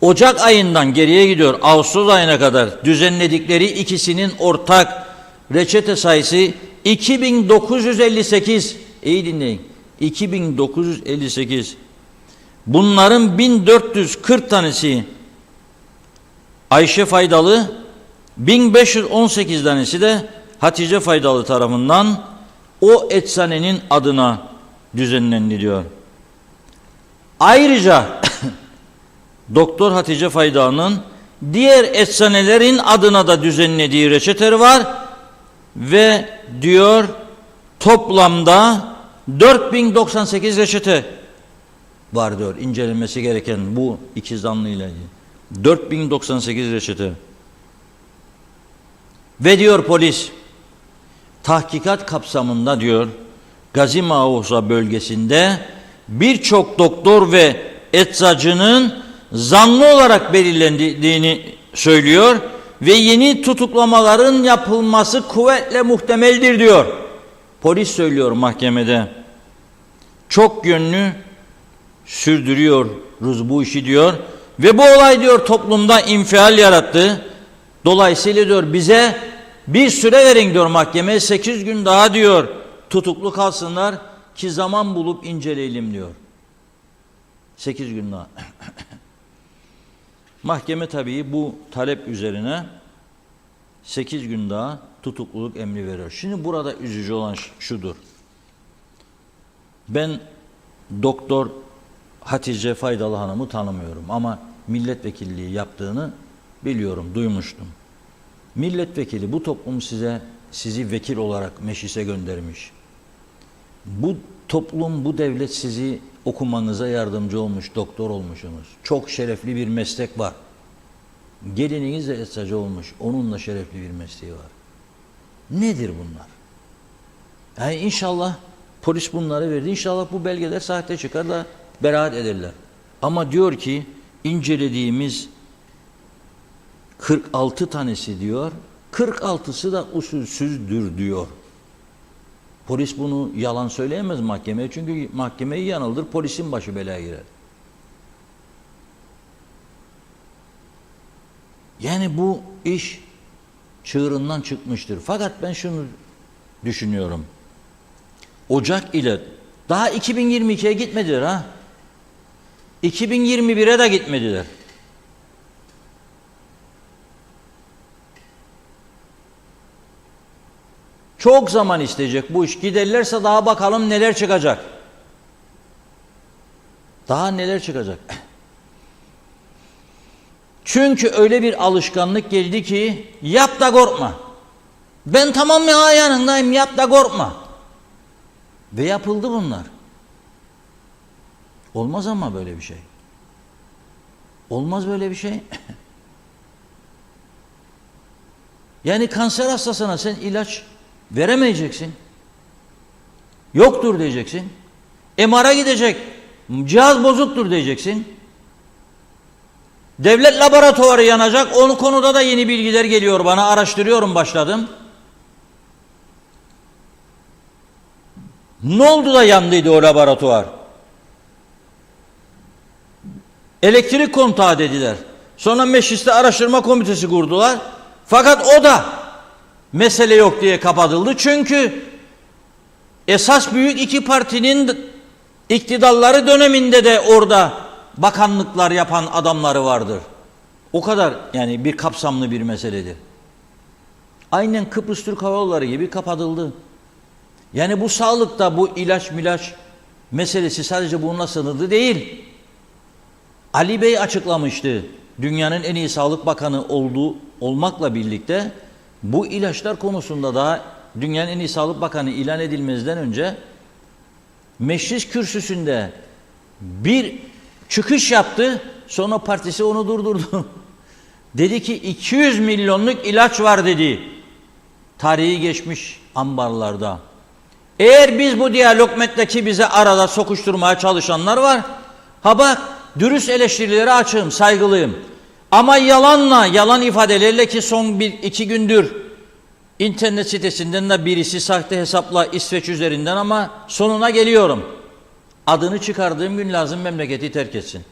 Ocak ayından geriye gidiyor. Ağustos ayına kadar düzenledikleri ikisinin ortak reçete sayısı 2958. İyi dinleyin. 2958. Bunların 1440 tanesi Ayşe Faydalı 1518 tanesi de Hatice Faydalı tarafından o eczanenin adına düzenlendi diyor. Ayrıca Doktor Hatice Faydalı'nın diğer eczanelerin adına da düzenlediği reçeteler var ve diyor toplamda 4098 reçete var diyor, incelenmesi gereken bu iki zanlıyla ilgili. 4098 reçete. Ve diyor polis, tahkikat kapsamında diyor Gazi Mausa bölgesinde birçok doktor ve eczacının zanlı olarak belirlendiğini söylüyor ve yeni tutuklamaların yapılması kuvvetle muhtemeldir diyor. Polis söylüyor mahkemede. Çok yönlü sürdürüyoruz bu işi diyor ve bu olay diyor toplumda infial yarattı. Dolayısıyla diyor bize bir süre verin diyor mahkemeye, 8 gün daha diyor tutuklu kalsınlar ki zaman bulup inceleyelim diyor. 8 gün daha. Mahkeme tabii bu talep üzerine 8 gün daha tutukluluk emri veriyor. Şimdi burada üzücü olan şudur. Ben Doktor Hatice Faydalı Hanım'ı tanımıyorum ama milletvekilliği yaptığını biliyorum, duymuştum. Milletvekili, bu toplum sizi vekil olarak meclise göndermiş. Bu toplum, bu devlet sizi okumanıza yardımcı olmuş, doktor olmuşsunuz. Çok şerefli bir meslek var. Gelininiz de eczacı olmuş, onun da şerefli bir mesleği var. Nedir bunlar? Yani inşallah polis bunları verdi, inşallah bu belgeler sahte çıkar da beraat ederler. Ama diyor ki incelediğimiz 46 tanesi diyor, 46'sı da usulsüzdür diyor. Polis bunu yalan söyleyemez mahkemeye, çünkü mahkemeyi yanıldır, polisin başı belaya girer. Yani bu iş çığırından çıkmıştır. Fakat ben şunu düşünüyorum. Ocak ile daha 2022'ye gitmediler ha. 2021'e de gitmediler. Çok zaman isteyecek bu iş. Giderlerse daha bakalım neler çıkacak. Daha neler çıkacak. Çünkü öyle bir alışkanlık geldi ki yap da korkma. Ben tamam ya yanındayım, yap da korkma. Ve yapıldı bunlar. Olmaz ama böyle bir şey. Olmaz böyle bir şey. Yani kanser hastasına sen ilaç veremeyeceksin. Yoktur diyeceksin. MR'a gidecek. Cihaz bozuktur diyeceksin. Devlet laboratuvarı yanacak. Onun konuda da yeni bilgiler geliyor bana. Araştırıyorum, başladım. Ne oldu da yandıydı o laboratuvar? Elektrik kontağı dediler. Sonra mecliste araştırma komitesi kurdular. Fakat o da mesele yok diye kapatıldı. Çünkü esas büyük iki partinin iktidarları döneminde de orada bakanlıklar yapan adamları vardır. O kadar yani bir kapsamlı bir meseledir. Aynen Kıbrıs Türk Hava Yolları gibi kapatıldı. Yani bu sağlıkta bu ilaç meselesi sadece bununla sınırlı değil. Ali Bey açıklamıştı. Dünyanın en iyi sağlık bakanı olmakla birlikte bu ilaçlar konusunda da dünyanın en iyi sağlık bakanı ilan edilmezden önce meclis kürsüsünde bir çıkış yaptı. Sonra partisi onu durdurdu. Dedi ki 200 milyonluk ilaç var dedi. Tarihi geçmiş ambarlarda. Eğer biz bu diyalogmetteki bize arada sokuşturmaya çalışanlar var. Ha bak, dürüst eleştirilere açığım, saygılıyım. Ama yalan ifadelerle ki son 1-2 gündür internet sitesinden de birisi sahte hesapla İsveç üzerinden, ama sonuna geliyorum. Adını çıkardığım gün lazım memleketi terk etsin.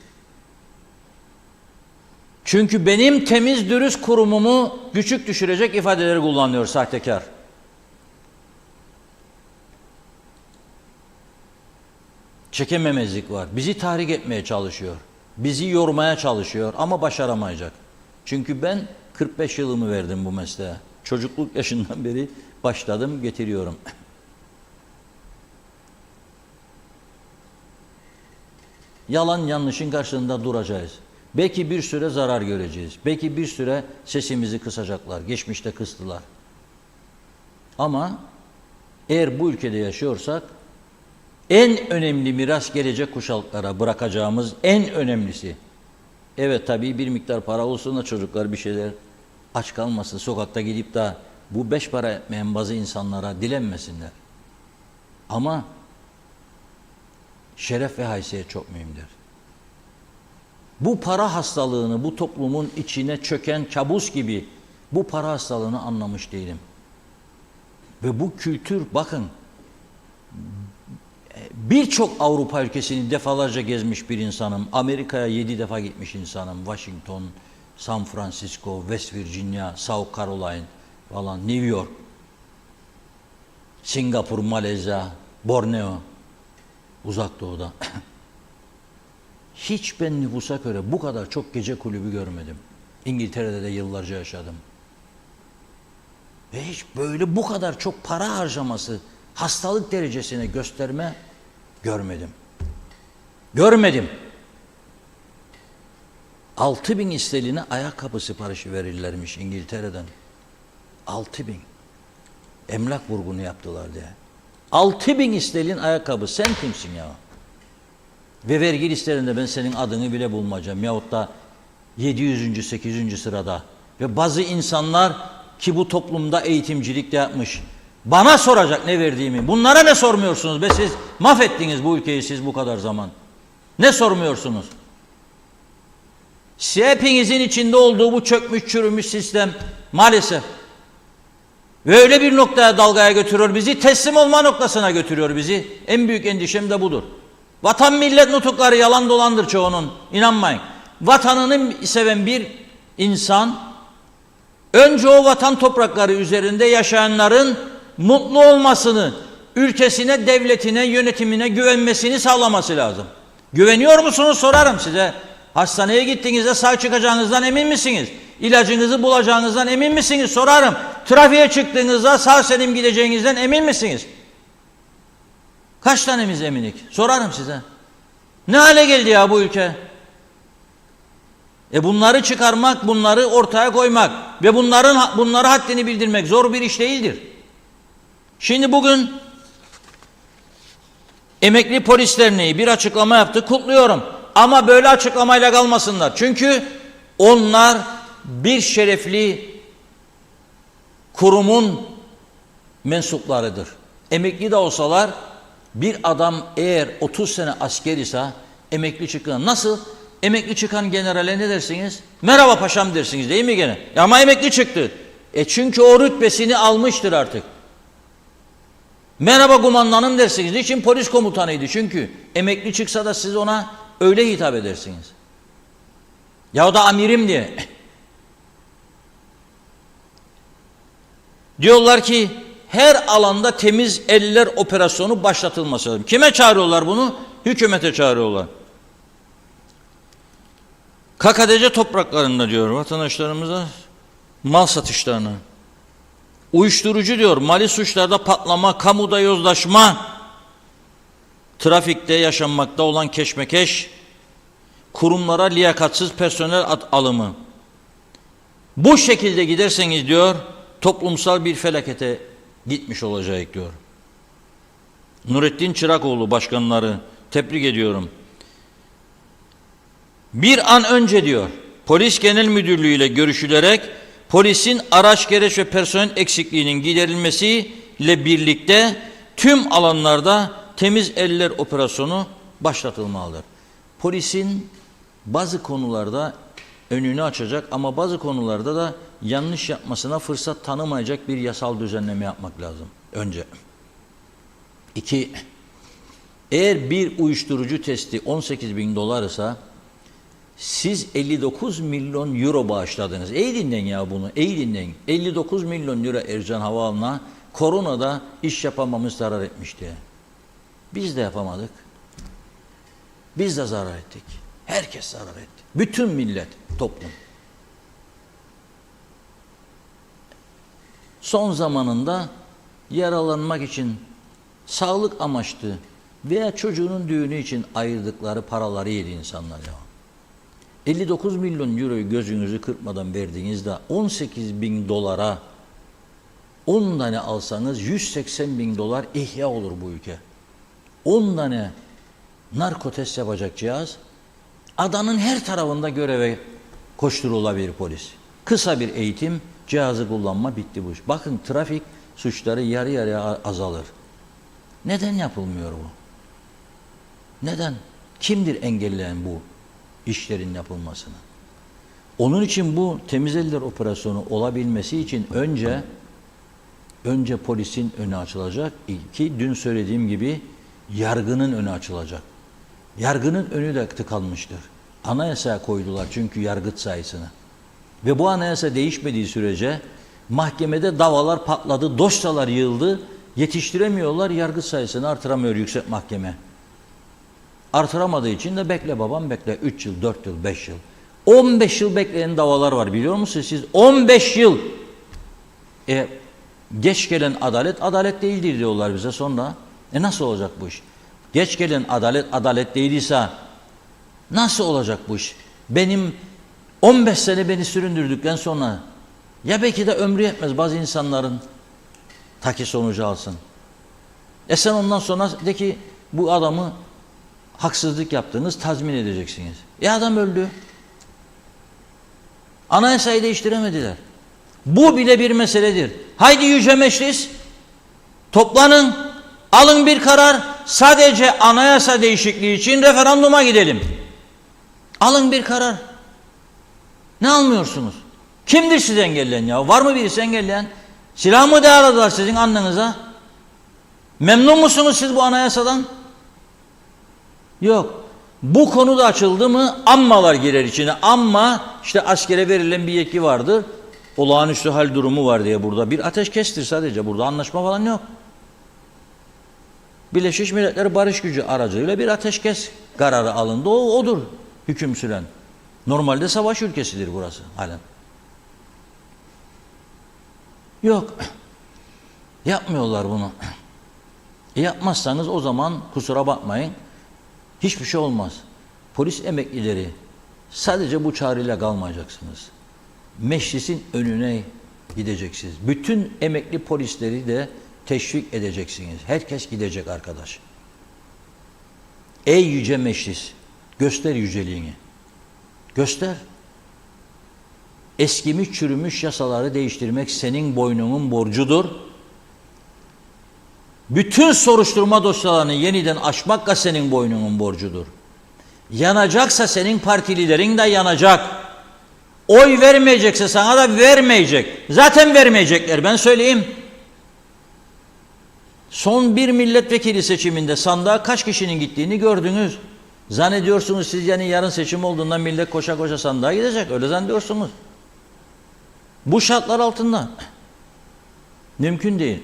Çünkü benim temiz dürüst kurumumu küçük düşürecek ifadeleri kullanıyor sahtekar. Çekememezlik var. Bizi tahrik etmeye çalışıyor. Bizi yormaya çalışıyor ama başaramayacak. Çünkü ben 45 yılımı verdim bu mesleğe. Çocukluk yaşından beri başladım, getiriyorum. Yalan yanlışın karşısında duracağız. Belki bir süre zarar göreceğiz. Belki bir süre sesimizi kısacaklar. Geçmişte kıstılar. Ama eğer bu ülkede yaşıyorsak en önemli miras gelecek kuşaklara bırakacağımız en önemlisi. Evet tabii bir miktar para olsun da çocuklar bir şeyler aç kalmasın. Sokakta gidip de bu 5 para etmeyen bazı insanlara dilenmesinler. Ama şeref ve haysiyet çok mühimdir. Bu para hastalığını, bu toplumun içine çöken kabus gibi bu para hastalığını anlamış değilim. Ve bu kültür, bakın, birçok Avrupa ülkesini defalarca gezmiş bir insanım. Amerika'ya 7 defa gitmiş insanım. Washington, San Francisco, West Virginia, South Carolina falan, New York, Singapur, Malezya, Borneo, Uzak Doğu'da. Hiç ben nüfusa göre bu kadar çok gece kulübü görmedim. İngiltere'de de yıllarca yaşadım. Ve hiç böyle bu kadar çok para harcaması, hastalık derecesine gösterme görmedim. Görmedim. 6.000 isteline ayakkabı siparişi verirlermiş İngiltere'den. 6.000. Emlak vurgunu yaptılar diye. 6.000 istelin ayakkabı. Sen kimsin ya? Ve vergi listelerinde ben senin adını bile bulmayacağım. Yahut da 700. 800. sırada. Ve bazı insanlar ki bu toplumda eğitimcilik de yapmış. Bana soracak ne verdiğimi. Bunlara ne sormuyorsunuz be siz? Mahvettiniz bu ülkeyi siz bu kadar zaman. Ne sormuyorsunuz? Hepinizin içinde olduğu bu çökmüş çürümüş sistem maalesef ve öyle bir noktaya dalgaya götürüyor bizi, teslim olma noktasına götürüyor bizi. En büyük endişem de budur. Vatan millet nutukları yalan dolandır çoğunun. İnanmayın. Vatanını seven bir insan önce o vatan toprakları üzerinde yaşayanların mutlu olmasını, ülkesine, devletine, yönetimine güvenmesini sağlaması lazım. Güveniyor musunuz sorarım size. Hastaneye gittiğinizde sağ çıkacağınızdan emin misiniz? İlacınızı bulacağınızdan emin misiniz? Sorarım. Trafiğe çıktığınızda sağ salim gideceğinizden emin misiniz? Kaç tanemiz eminik? Sorarım size. Ne hale geldi ya bu ülke? Bunları çıkarmak, bunları ortaya koymak ve bunlara haddini bildirmek zor bir iş değildir. Şimdi bugün Emekli Polis Derneği bir açıklama yaptı, kutluyorum. Ama böyle açıklamayla kalmasınlar. Çünkü onlar bir şerefli kurumun mensuplarıdır. Emekli de olsalar bir adam eğer 30 sene asker ise emekli çıkan nasıl? Emekli çıkan generale ne dersiniz? Merhaba paşam dersiniz değil mi gene? Ama emekli çıktı. Çünkü o rütbesini almıştır artık. Merhaba kumandanım dersiniz. Niçin? Polis komutanıydı çünkü. Emekli çıksa da siz ona öyle hitap edersiniz. Ya da amirim diye. Diyorlar ki her alanda temiz eller operasyonu başlatılması lazım. Kime çağırıyorlar bunu? Hükümete çağırıyorlar. KKTC topraklarında diyor vatandaşlarımıza mal satışlarına. Uyuşturucu diyor, mali suçlarda patlama, kamuda yozlaşma, trafikte yaşanmakta olan keşmekeş, kurumlara liyakatsız personel alımı. Bu şekilde giderseniz diyor, toplumsal bir felakete gitmiş olacak diyor. Nurettin Çırakoğlu başkanları tebrik ediyorum. Bir an önce diyor, Polis Genel Müdürlüğü ile görüşülerek polisin araç, gereç ve personel eksikliğinin giderilmesiyle birlikte tüm alanlarda temiz eller operasyonu başlatılmalıdır. Polisin bazı konularda önünü açacak ama bazı konularda da yanlış yapmasına fırsat tanımayacak bir yasal düzenleme yapmak lazım önce. 2. Eğer bir uyuşturucu testi 18.000 dolar ise siz 59 milyon euro bağışladınız. İyi dinleyin ya bunu, iyi dinleyin. 59 milyon euro Ercan Havaalanı'na koronada iş yapamamız zarar etmiş diye. Biz de yapamadık. Biz de zarar ettik. Herkes zarar etti. Bütün millet, toplum. son zamanında yaralanmak için sağlık amaçlı veya çocuğunun düğünü için ayırdıkları paraları yedi insanlar ya. 59 milyon euroyu gözünüzü kırpmadan verdiğinizde 18 bin dolara 10 tane alsanız 180 bin dolar ihya olur bu ülke. 10 tane narkotest yapacak cihaz adanın her tarafında göreve koşturulabilir polis. Kısa bir eğitim, cihazı kullanma, bitti bu iş. Bakın trafik suçları yarı yarıya azalır. Neden yapılmıyor bu? Neden? Kimdir engelleyen bu işlerin yapılmasını? Onun için bu temiz eller operasyonu olabilmesi için önce polisin önü açılacak. İki, dün söylediğim gibi yargının önü açılacak. Yargının önü de tıkanmıştır. Anayasaya koydular çünkü yargıç sayısını. Ve bu anayasa değişmediği sürece mahkemede davalar patladı, dosyalar yığıldı, yetiştiremiyorlar, yargıç sayısını artıramıyor yüksek mahkeme. Artıramadığı için de bekle babam bekle, 3 yıl, 4 yıl, 5 yıl. 15 yıl bekleyen davalar var biliyor musunuz siz? 15 yıl! Geç gelen adalet, adalet değildir diyorlar bize sonra. Nasıl olacak bu iş? Geç gelen adalet, adalet değildiyse nasıl olacak bu iş? Benim 15 sene beni süründürdükten sonra ya belki de ömrü yetmez bazı insanların taki sonucu alsın. Sen ondan sonra de ki bu adamı haksızlık yaptığınız tazmin edeceksiniz. Adam öldü. Anayasayı değiştiremediler. Bu bile bir meseledir. Haydi Yüce Meclis toplanın, alın bir karar, sadece anayasa değişikliği için referanduma gidelim. Alın bir karar. Ne almıyorsunuz? Kimdir sizi engelleyen ya? Var mı birisi engelleyen? Silah mı dayaladılar sizin alnınıza? Memnun musunuz siz bu anayasadan? Yok. Bu konuda açıldı mı ammalar girer içine. Amma işte askere verilen bir yetki vardır. Olağanüstü hal durumu var diye burada. Bir ateşkestir sadece, burada anlaşma falan yok. Birleşmiş Milletler Barış Gücü aracılığıyla bir ateşkes kararı alındı. Odur hüküm süren. Normalde savaş ülkesidir burası halen. Yok. Yapmıyorlar bunu. Yapmazsanız o zaman kusura bakmayın, hiçbir şey olmaz. Polis emeklileri sadece bu çağrıyla kalmayacaksınız. Meclisin önüne gideceksiniz. Bütün emekli polisleri de teşvik edeceksiniz. Herkes gidecek arkadaş. Ey yüce meclis, göster yüceliğini. Göster. Eskimiş çürümüş yasaları değiştirmek senin boynunun borcudur. Bütün soruşturma dosyalarını yeniden açmak da senin boynunun borcudur. Yanacaksa senin parti liderin de yanacak. Oy vermeyecekse sana da vermeyecek. Zaten vermeyecekler, ben söyleyeyim. Son bir milletvekili seçiminde sandığa kaç kişinin gittiğini gördünüz. Zannediyorsunuz siz yani yarın seçim olduğunda millet koşa koşa sandığa gidecek. Öyle zannediyorsunuz. Bu şartlar altında mümkün değil.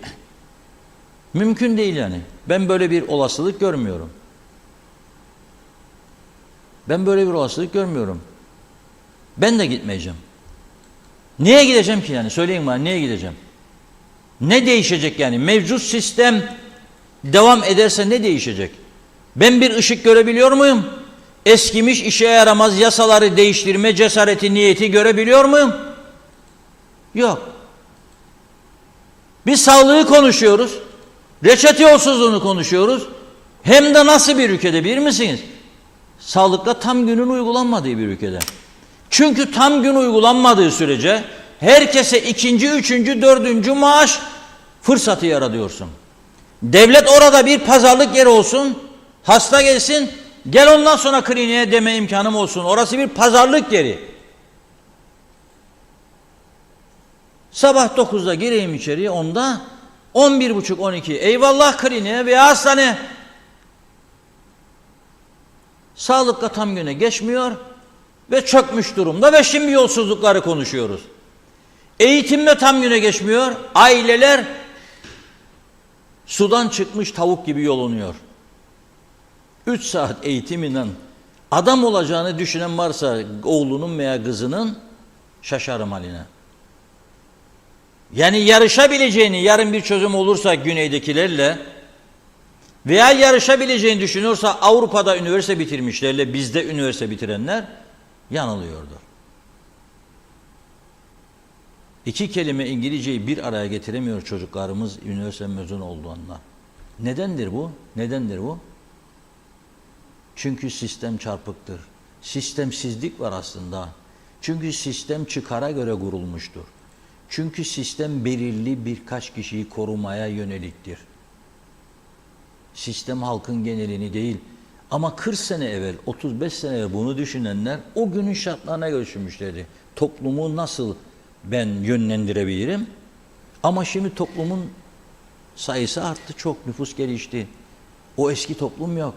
Mümkün değil yani. Ben böyle bir olasılık görmüyorum. Ben böyle bir olasılık görmüyorum. Ben de gitmeyeceğim. Niye gideceğim ki yani? Söyleyin bana, niye gideceğim? Ne değişecek yani? Mevcut sistem devam ederse ne değişecek? Ben bir ışık görebiliyor muyum? Eskimiş, işe yaramaz yasaları değiştirme cesareti, niyeti görebiliyor muyum? Yok. Biz sağlığı konuşuyoruz. Reçete yolsuzluğunu konuşuyoruz. Hem de nasıl bir ülkede bilir misiniz? Sağlıkta tam günün uygulanmadığı bir ülkede. Çünkü tam gün uygulanmadığı sürece herkese ikinci, üçüncü, dördüncü maaş fırsatı yaratıyorsun. Devlet orada bir pazarlık yeri olsun, hasta gelsin, gel ondan sonra kliniğe deme imkanım olsun. Orası bir pazarlık yeri. Sabah 9'da gireyim içeriye, 10'da, 11.30-12 eyvallah kliniğe veya hastane. Sağlıkta tam güne geçmiyor ve çökmüş durumda ve şimdi yolsuzlukları konuşuyoruz. Eğitimde tam güne geçmiyor, aileler sudan çıkmış tavuk gibi yolunuyor. 3 saat eğitiminden adam olacağını düşünen varsa oğlunun veya kızının şaşarım haline. Yani yarışabileceğini, yarın bir çözüm olursa güneydekilerle veya yarışabileceğini düşünüyorsa Avrupa'da üniversite bitirmişlerle bizde üniversite bitirenler yanılıyordur. İki kelime İngilizceyi bir araya getiremiyor çocuklarımız üniversite mezunu olduğunda. Nedendir bu? Nedendir bu? Çünkü sistem çarpıktır. Sistemsizlik var aslında. Çünkü sistem çıkara göre kurulmuştur. Çünkü sistem belirli birkaç kişiyi korumaya yöneliktir. Sistem halkın genelini değil. Ama 40 sene evvel, 35 sene evvel bunu düşünenler o günün şartlarına göre düşünmüşlerdi. Toplumu nasıl ben yönlendirebilirim? Ama şimdi toplumun sayısı arttı çok, nüfus gelişti. O eski toplum yok.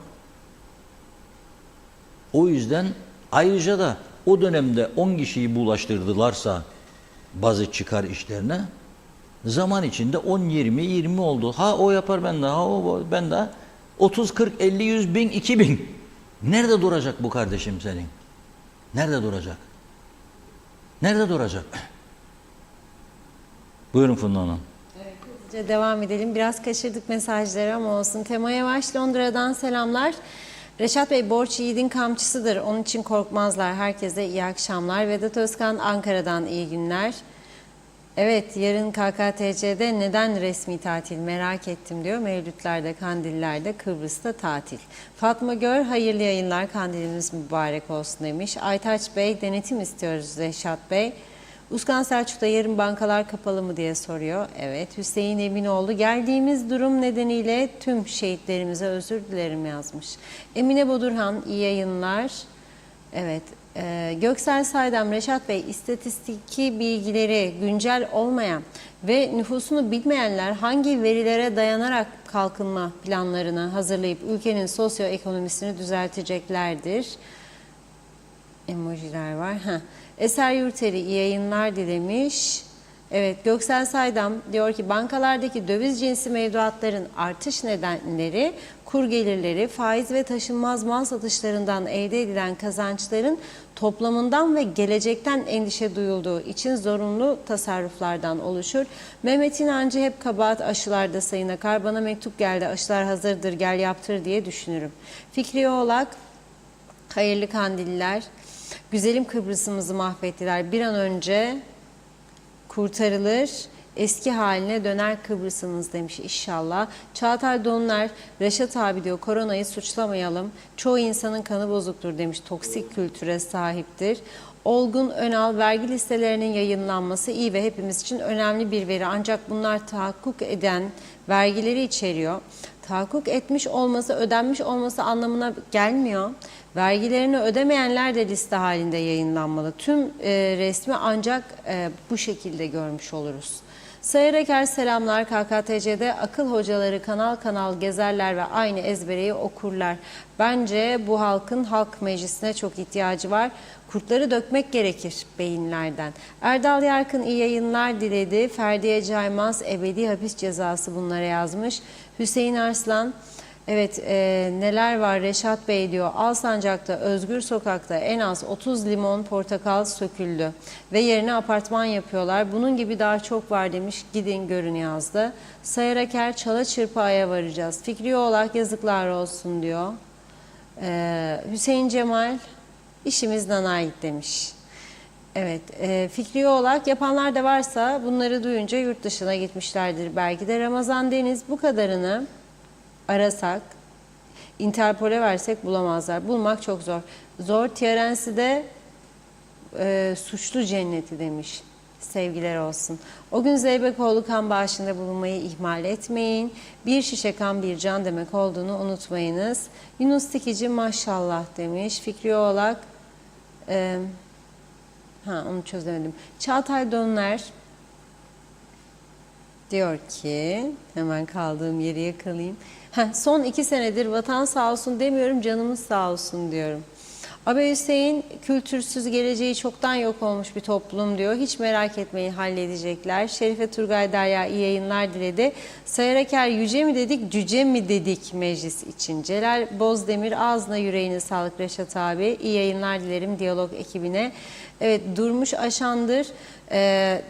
O yüzden ayrıca da o dönemde 10 kişiyi bulaştırdılarsa bazı çıkar işlerine zaman içinde 10, 20, 20 oldu. Ha o yapar ben de, ha o ben de 30, 40, 50, 100 bin, 2000. Nerede duracak bu kardeşim senin? Nerede duracak? Nerede duracak? Buyurun Funda Hanım. Devam edelim. Biraz kaçırdık mesajları ama olsun. Tema Yavaş Londra'dan selamlar. Reşat Bey borç yiğidin kamçısıdır. Onun için korkmazlar. Herkese iyi akşamlar. Vedat Özkan Ankara'dan iyi günler. Evet, yarın KKTC'de neden resmi tatil merak ettim diyor. Mevlütlerde, Kandillerde, Kıbrıs'ta tatil. Fatma Gör hayırlı yayınlar, kandiliniz mübarek olsun demiş. Aytaç Bey denetim istiyoruz Reşat Bey. Uskan Selçuk'ta yarın bankalar kapalı mı diye soruyor. Evet. Hüseyin Eminoğlu geldiğimiz durum nedeniyle tüm şehitlerimize özür dilerim yazmış. Emine Bodurhan iyi yayınlar. Evet. Göksel Saydam, Reşat Bey istatistiki bilgileri güncel olmayan ve nüfusunu bilmeyenler hangi verilere dayanarak kalkınma planlarını hazırlayıp ülkenin sosyoekonomisini düzelteceklerdir? Emojiler var. Eser Yurteri iyi yayınlar dilemiş. Evet, Göksel Saydam diyor ki bankalardaki döviz cinsi mevduatların artış nedenleri kur gelirleri, faiz ve taşınmaz mal satışlarından elde edilen kazançların toplamından ve gelecekten endişe duyulduğu için zorunlu tasarruflardan oluşur. Mehmet İnancı hep kabahat aşılarda Sayın Akar. Bana mektup geldi aşılar hazırdır gel yaptır diye düşünürüm. Fikri Oğlak hayırlı kandiller. Güzelim Kıbrıs'ımızı mahvettiler. Bir an önce kurtarılır, eski haline döner Kıbrıs'ımız demiş inşallah. Çağatay Donlar, Reşat abi diyor koronayı suçlamayalım. Çoğu insanın kanı bozuktur demiş, toksik kültüre sahiptir. Olgun Önal, vergi listelerinin yayınlanması iyi ve hepimiz için önemli bir veri. Ancak bunlar tahakkuk eden vergileri içeriyor. Tahakkuk etmiş olması, ödenmiş olması anlamına gelmiyor. Vergilerini ödemeyenler de liste halinde yayınlanmalı. Tüm resmi ancak bu şekilde görmüş oluruz. Sayın Eker selamlar. KKTC'de akıl hocaları kanal kanal gezerler ve aynı ezbereyi okurlar. Bence bu halkın halk meclisine çok ihtiyacı var. Kurtları dökmek gerekir beyinlerden. Erdal Yarkın iyi yayınlar diledi. Ferdiye Caymaz ebedi hapis cezası bunlara yazmış. Hüseyin Arslan, evet neler var Reşat Bey diyor. Alsancak'ta Özgür Sokak'ta en az 30 limon portakal söküldü ve yerine apartman yapıyorlar. Bunun gibi daha çok var demiş. Gidin görün yazdı. Sayar Aker çala çırpaya varacağız. Fikri Oğlak yazıklar olsun diyor. Hüseyin Cemal işimizden ait demiş. Evet, Fikri Oğlak yapanlar da varsa bunları duyunca yurt dışına gitmişlerdir. Belki de Ramazan Deniz bu kadarını arasak, Interpol'e versek bulamazlar. Bulmak çok zor. Zor. Tiyarensi de suçlu cenneti demiş. Sevgiler olsun. O gün Zeybekoğlu kan bağışında bulunmayı ihmal etmeyin. Bir şişe kan bir can demek olduğunu unutmayınız. Yunus Tikici maşallah demiş. Fikri Oğlak onu çözemedim. Çağatay Donlar diyor ki hemen kaldığım yeri yakalayayım. Son 2 senedir vatan sağ olsun demiyorum, canımız sağ olsun diyorum. Abi Hüseyin, kültürsüz geleceği çoktan yok olmuş bir toplum diyor. Hiç merak etmeyin, halledecekler. Şerife Turgay Derya iyi yayınlar diledi. Sayar Aker, yüce mi dedik, cüce mi dedik meclis için. Celal Bozdemir, ağzına yüreğine sağlık Reşat abi. İyi yayınlar dilerim Diyalog ekibine. Evet, Durmuş Aşandır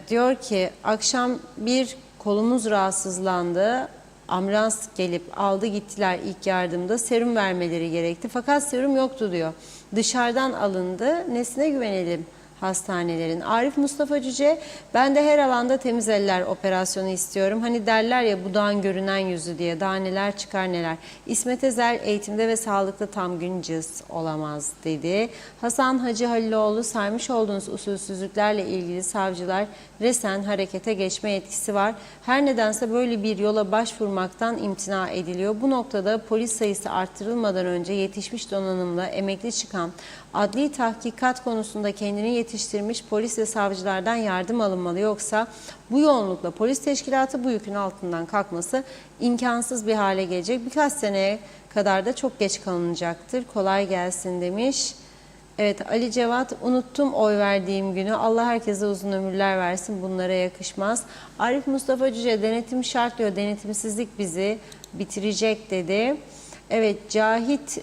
diyor ki akşam bir kolumuz rahatsızlandı. Ambulans gelip aldı gittiler ilk yardımda. Serum vermeleri gerekti. Fakat serum yoktu diyor. Dışarıdan alındı. Nesine güvenelim hastanelerin? Arif Mustafa Cüce, ben de her alanda temiz eller operasyonu istiyorum. Hani derler ya budağın görünen yüzü diye. Daha neler çıkar neler. İsmet Ezel, eğitimde ve sağlıkta tam gün cız olamaz dedi. Hasan Hacı Haliloğlu, saymış olduğunuz usulsüzlüklerle ilgili savcılar resen harekete geçme yetkisi var. Her nedense böyle bir yola başvurmaktan imtina ediliyor. Bu noktada polis sayısı arttırılmadan önce yetişmiş donanımla emekli çıkan, adli tahkikat konusunda kendini yetiştirmiş polis ve savcılardan yardım alınmalı. Yoksa bu yoğunlukla polis teşkilatı bu yükün altından kalkması imkansız bir hale gelecek. Birkaç seneye kadar da çok geç kalınacaktır. Kolay gelsin demiş. Evet, Ali Cevat, unuttum oy verdiğim günü. Allah herkese uzun ömürler versin. Bunlara yakışmaz. Arif Mustafa Cüce, denetim şart diyor. Denetimsizlik bizi bitirecek dedi. Evet, Cahit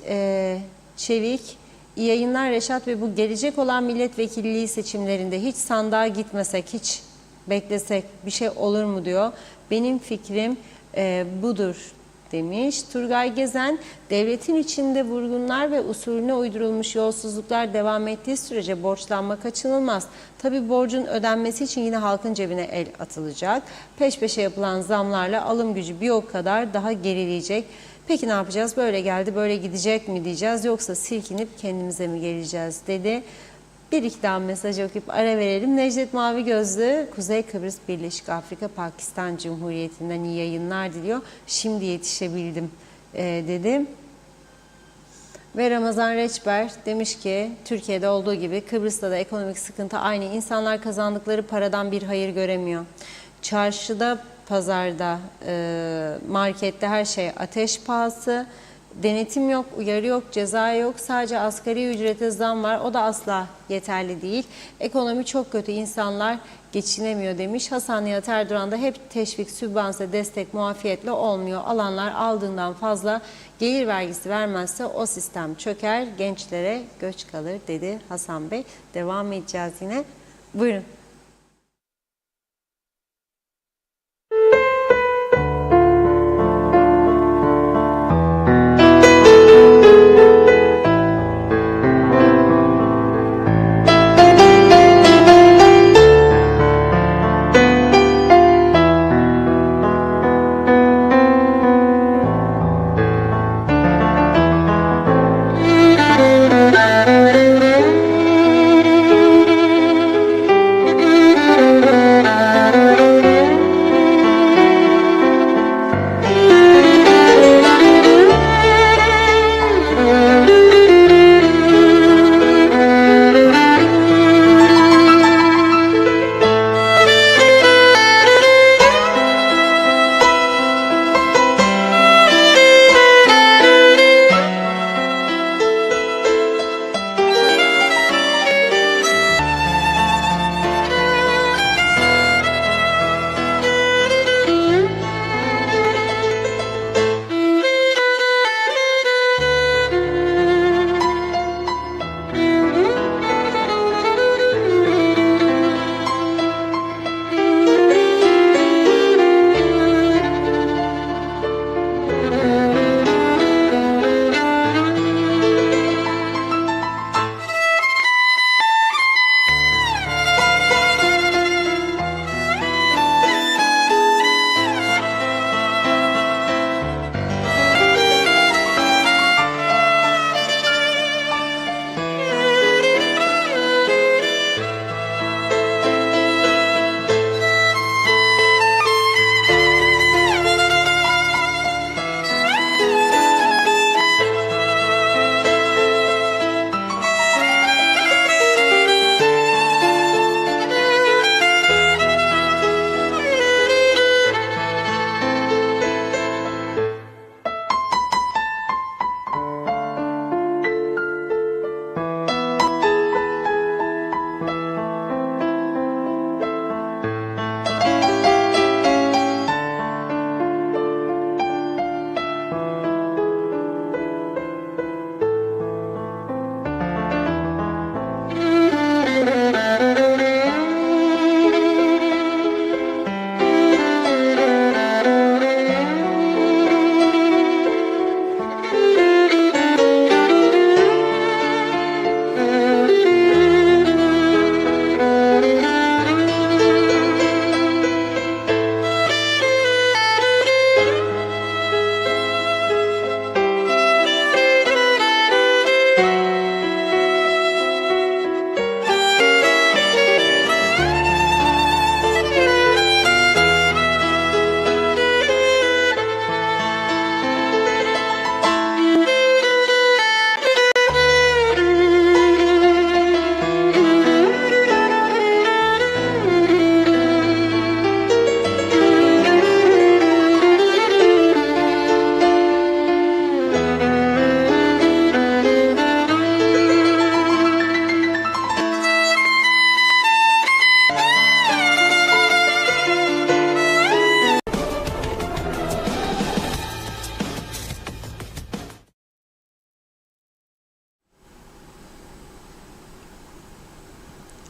Çevik, iyi yayınlar Reşat ve bu gelecek olan milletvekilliği seçimlerinde hiç sandığa gitmesek, hiç beklesek bir şey olur mu diyor. Benim fikrim budur demiş. Turgay Gezen, devletin içinde vurgunlar ve usulüne uydurulmuş yolsuzluklar devam ettiği sürece borçlanma kaçınılmaz. Tabi borcun ödenmesi için yine halkın cebine el atılacak. Peş peşe yapılan zamlarla alım gücü bir o kadar daha gerileyecek. Peki ne yapacağız? Böyle geldi, böyle gidecek mi diyeceğiz, yoksa silkinip kendimize mi geleceğiz dedi. Bir iki daha mesaj okuyup ara verelim. Necdet Mavi Gözlü, Kuzey Kıbrıs Birleşik Afrika Pakistan Cumhuriyeti'nden iyi yayınlar diliyor. Şimdi yetişebildim dedi. Ve Ramazan Reçber demiş ki Türkiye'de olduğu gibi Kıbrıs'ta da ekonomik sıkıntı aynı. İnsanlar kazandıkları paradan bir hayır göremiyor. Çarşıda, pazarda, markette her şey ateş pahası. Denetim yok, uyarı yok, ceza yok. Sadece asgari ücrete zam var. O da asla yeterli değil. Ekonomi çok kötü. İnsanlar geçinemiyor demiş. Hasan Nihat Erdoğan da hep teşvik, sübvanse, destek, muafiyetle olmuyor. Alanlar aldığından fazla gelir vergisi vermezse o sistem çöker. Gençlere göç kalır dedi Hasan Bey. Devam edeceğiz yine. Buyurun.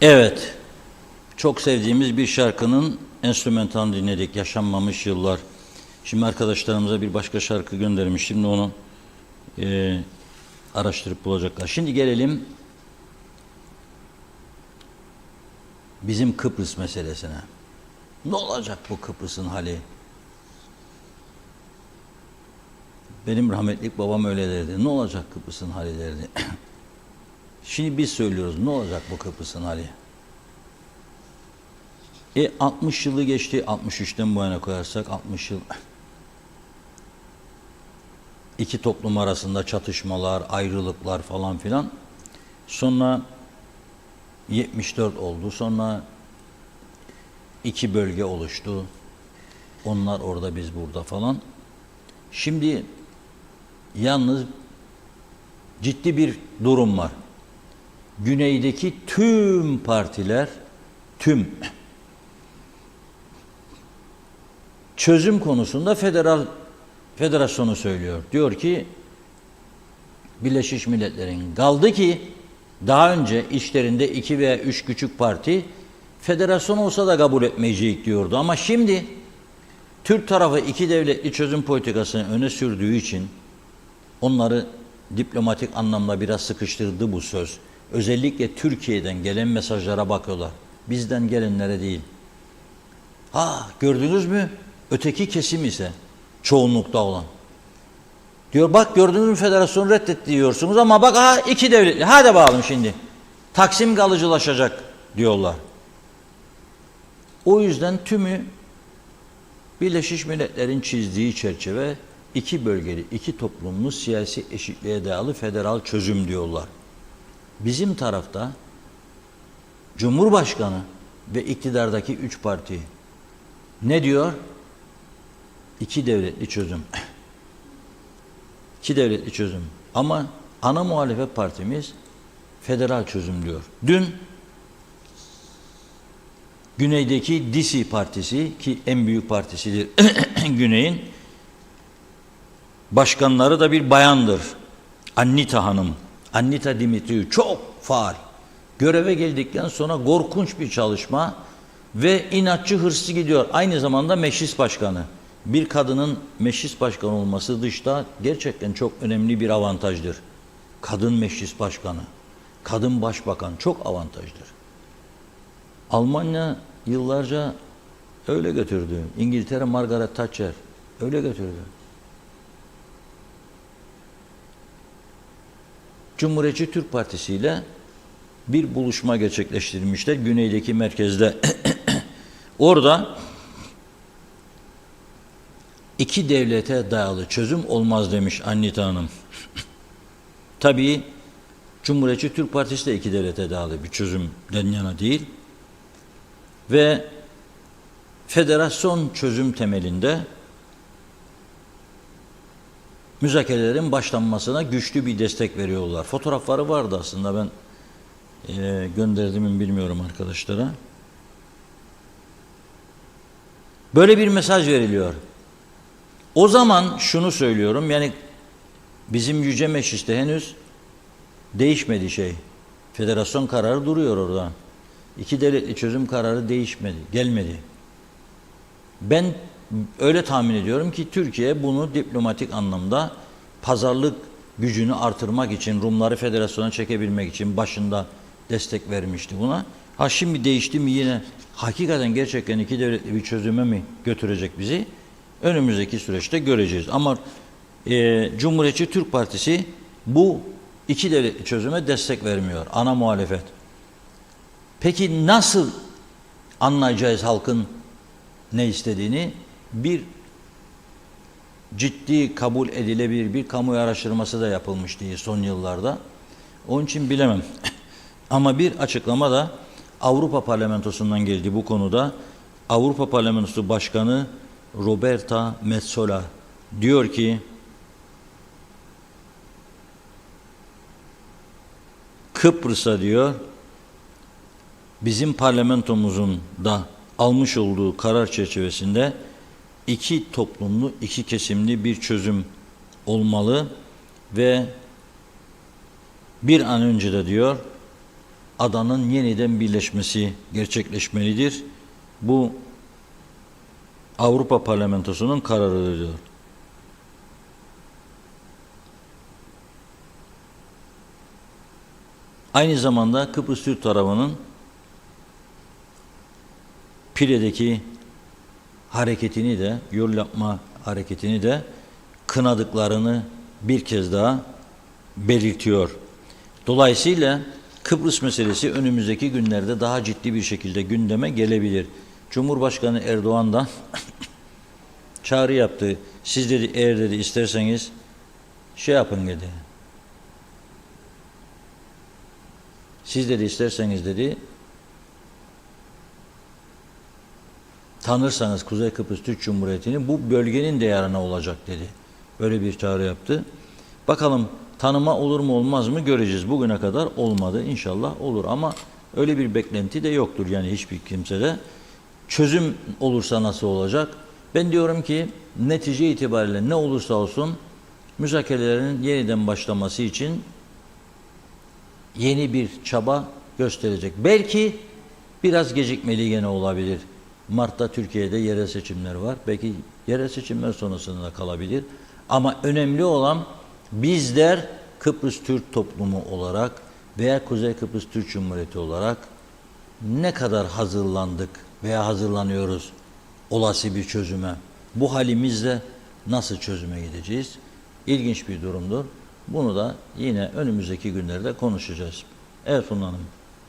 Evet, çok sevdiğimiz bir şarkının enstrümantalını dinledik, Yaşanmamış Yıllar. Şimdi arkadaşlarımıza bir başka şarkı göndermiş, şimdi onu araştırıp bulacaklar. Şimdi gelelim bizim Kıbrıs meselesine. Ne olacak bu Kıbrıs'ın hali? Benim rahmetli babam öyle derdi. Ne olacak Kıbrıs'ın hali derdi. Şimdi biz söylüyoruz, ne olacak bu Kıbrıs'ın hali? 60 yılı geçti, 63'ten bu yana koyarsak 60 yıl. İki toplum arasında çatışmalar, ayrılıklar falan filan. Sonra 74 oldu. Sonra iki bölge oluştu. Onlar orada, biz burada falan. Şimdi yalnız ciddi bir durum var. Güneydeki tüm partiler, çözüm konusunda federasyonu söylüyor. Diyor ki Birleşmiş Milletler'in, kaldı ki daha önce içlerinde 2 veya 3 küçük parti federasyon olsa da kabul etmeyecek diyordu. Ama şimdi Türk tarafı iki devletli çözüm politikasını öne sürdüğü için onları diplomatik anlamda biraz sıkıştırdı bu söz. Özellikle Türkiye'den gelen mesajlara bakıyorlar. Bizden gelenlere değil. Gördünüz mü? Öteki kesim ise çoğunlukta olan. Diyor bak, gördünüz mü, federasyonu reddetti diyorsunuz ama bak iki devletli. Hadi bakalım şimdi. Taksim kalıcılaşacak diyorlar. O yüzden tümü Birleşmiş Milletler'in çizdiği çerçeve iki bölgeli, iki toplumlu siyasi eşitliğe dayalı federal çözüm diyorlar. Bizim tarafta Cumhurbaşkanı ve iktidardaki 3 parti ne diyor? İki devletli çözüm. İki devletli çözüm. Ama ana muhalefet partimiz federal çözüm diyor. Dün güneydeki DİSİ partisi, ki en büyük partisidir Güney'in, başkanları da bir bayandır. Annita Hanım. Annita Dimitriou çok faal. Göreve geldikten sonra korkunç bir çalışma ve inatçı, hırslı gidiyor. Aynı zamanda meclis başkanı. Bir kadının meclis başkanı olması dışta gerçekten çok önemli bir avantajdır. Kadın meclis başkanı, kadın başbakan çok avantajdır. Almanya yıllarca öyle götürdü. İngiltere Margaret Thatcher öyle götürdü. Cumhuriyetçi Türk Partisi ile bir buluşma gerçekleştirmişler güneydeki merkezde. Orada iki devlete dayalı çözüm olmaz demiş Annita Hanım. Tabii Cumhuriyetçi Türk Partisi de iki devlete dayalı bir çözümden yana değil. Ve federasyon çözüm temelinde müzakerelerin başlanmasına güçlü bir destek veriyorlar. Fotoğrafları vardı aslında, ben gönderdim mi bilmiyorum arkadaşlara. Böyle bir mesaj veriliyor. O zaman şunu söylüyorum, yani bizim Yüce Meclis'te henüz değişmedi şey. Federasyon kararı duruyor orada. İki devletli çözüm kararı değişmedi, gelmedi. Ben öyle tahmin ediyorum ki Türkiye bunu diplomatik anlamda pazarlık gücünü artırmak için, Rumları federasyona çekebilmek için başında destek vermişti buna. Şimdi değişti mi yine, hakikaten gerçekten iki devletli bir çözüme mi götürecek bizi? Önümüzdeki süreçte göreceğiz. Ama Cumhuriyetçi Türk Partisi bu iki devletli çözüme destek vermiyor. Ana muhalefet. Peki nasıl anlayacağız halkın ne istediğini? Bir ciddi kabul edilebilir bir kamuoyu araştırması da yapılmış diye son yıllarda. Onun için bilemem. Ama bir açıklama da Avrupa Parlamentosu'ndan geldi bu konuda. Avrupa Parlamentosu Başkanı Roberta Metsola diyor ki Kıbrıs'a diyor bizim parlamentomuzun da almış olduğu karar çerçevesinde iki toplumlu, iki kesimli bir çözüm olmalı ve bir an önce de diyor adanın yeniden birleşmesi gerçekleşmelidir. Bu Avrupa Parlamentosu'nun kararıdır diyor. Aynı zamanda Kıbrıs Türk tarafının Pire'deki hareketini de, yol yapma hareketini de kınadıklarını bir kez daha belirtiyor. Dolayısıyla Kıbrıs meselesi önümüzdeki günlerde daha ciddi bir şekilde gündeme gelebilir. Cumhurbaşkanı Erdoğan da çağrı yaptı. Siz dedi, eğer dedi isterseniz şey yapın dedi. Siz dedi isterseniz dedi tanırsanız Kuzey Kıbrıs Türk Cumhuriyeti'ni bu bölgenin de yararına olacak dedi. Böyle bir çağrı yaptı. Bakalım tanıma olur mu olmaz mı göreceğiz. Bugüne kadar olmadı. İnşallah olur ama öyle bir beklenti de yoktur yani hiçbir kimsede. Çözüm olursa nasıl olacak? Ben diyorum ki netice itibariyle ne olursa olsun müzakerelerin yeniden başlaması için yeni bir çaba gösterecek. Belki biraz gecikmeli gene olabilir. Mart'ta Türkiye'de yerel seçimler var. Belki yerel seçimler sonrasında kalabilir. Ama önemli olan bizler Kıbrıs Türk toplumu olarak veya Kuzey Kıbrıs Türk Cumhuriyeti olarak ne kadar hazırlandık veya hazırlanıyoruz olası bir çözüme. Bu halimizle nasıl çözüme gideceğiz? İlginç bir durumdur. Bunu da yine önümüzdeki günlerde konuşacağız. Evet Funda Hanım,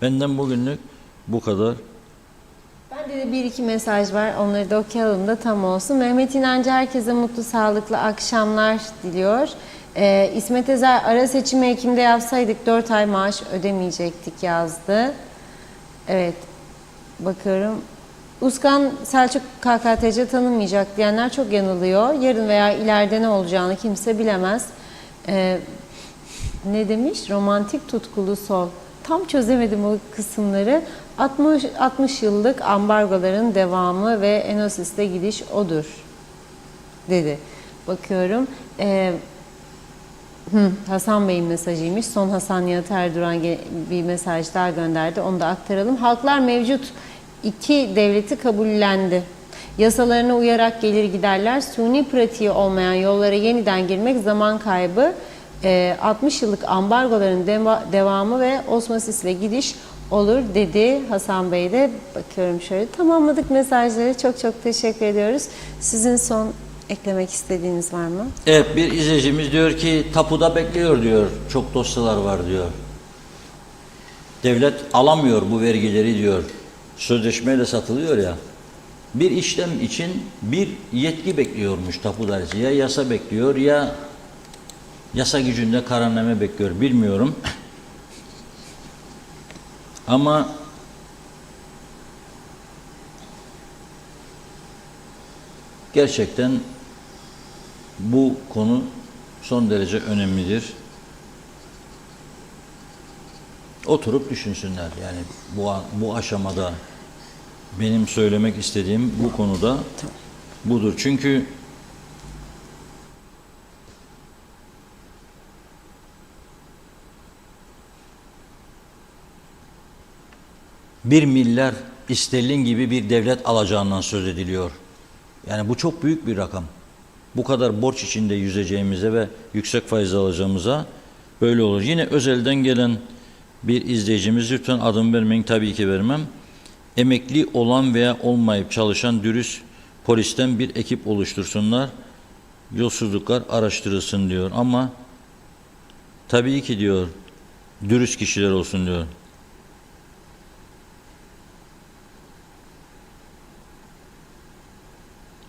benden bugünlük bu kadar. Bende de bir iki mesaj var. Onları da okuyalım da tam olsun. Mehmet İnancı herkese mutlu, sağlıklı akşamlar diliyor. İsmet Ezer ara seçimi Ekim'de yapsaydık 4 ay maaş ödemeyecektik yazdı. Evet, bakıyorum. Uskan Selçuk KKTC tanınmayacak diyenler çok yanılıyor. Yarın veya ileride ne olacağını kimse bilemez. Ne demiş? Romantik tutkulu sol. Tam çözemedim o kısımları. 60 yıllık ambargoların devamı ve Enosis'te gidiş odur dedi. Bakıyorum. Hasan Bey'in mesajıymış. Son Hasan Nihat Erduran bir mesaj daha gönderdi. Onu da aktaralım. Halklar mevcut iki devleti kabullendi. Yasalarına uyarak gelir giderler. Suni pratiği olmayan yollara yeniden girmek zaman kaybı. 60 yıllık ambargoların devamı ve Osmosis'le gidiş olur dedi Hasan Bey de. Bakıyorum şöyle. Tamamladık mesajları. Çok çok teşekkür ediyoruz. Sizin son eklemek istediğiniz var mı? Evet, bir izleyicimiz diyor ki tapuda bekliyor diyor. Çok dosyalar var diyor. Devlet alamıyor bu vergileri diyor. Sözleşmeyle satılıyor ya. Bir işlem için bir yetki bekliyormuş tapu dairesi. Ya yasa bekliyor ya yasa gücünde kararname bekliyor. Bilmiyorum. Ama gerçekten bu konu son derece önemlidir. Oturup düşünsünler. Yani bu aşamada benim söylemek istediğim bu konuda budur. Çünkü bir milyar sterlin gibi bir devlet alacağından söz ediliyor. Yani bu çok büyük bir rakam. Bu kadar borç içinde yüzeceğimize ve yüksek faiz alacağımıza böyle olur. Yine özelden gelen bir izleyicimiz, lütfen adımı vermeyin, tabii ki vermem. Emekli olan veya olmayıp çalışan dürüst polisten bir ekip oluştursunlar. Yolsuzluklar araştırılsın diyor. Ama tabii ki diyor dürüst kişiler olsun diyor.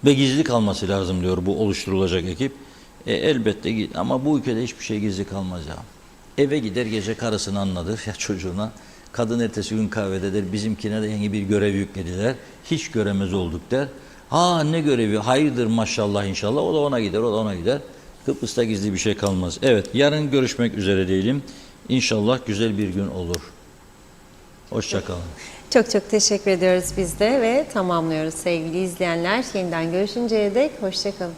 Ve gizli kalması lazım diyor bu oluşturulacak ekip. Elbette ama bu ülkede hiçbir şey gizli kalmaz ya. Eve gider gece karısını anlatır ya çocuğuna. Kadın ertesi gün kahvede der bizimkine de yeni bir görev yüklediler. Hiç göremez olduk der. Ha ne görevi? Hayırdır maşallah inşallah. O da ona gider, o da ona gider. Kıbrıs'ta gizli bir şey kalmaz. Evet, yarın görüşmek üzere diyelim. İnşallah güzel bir gün olur. Hoşça kalın. Çok çok teşekkür ediyoruz biz de ve tamamlıyoruz sevgili izleyenler. Yeniden görüşünceye dek hoşça kalın.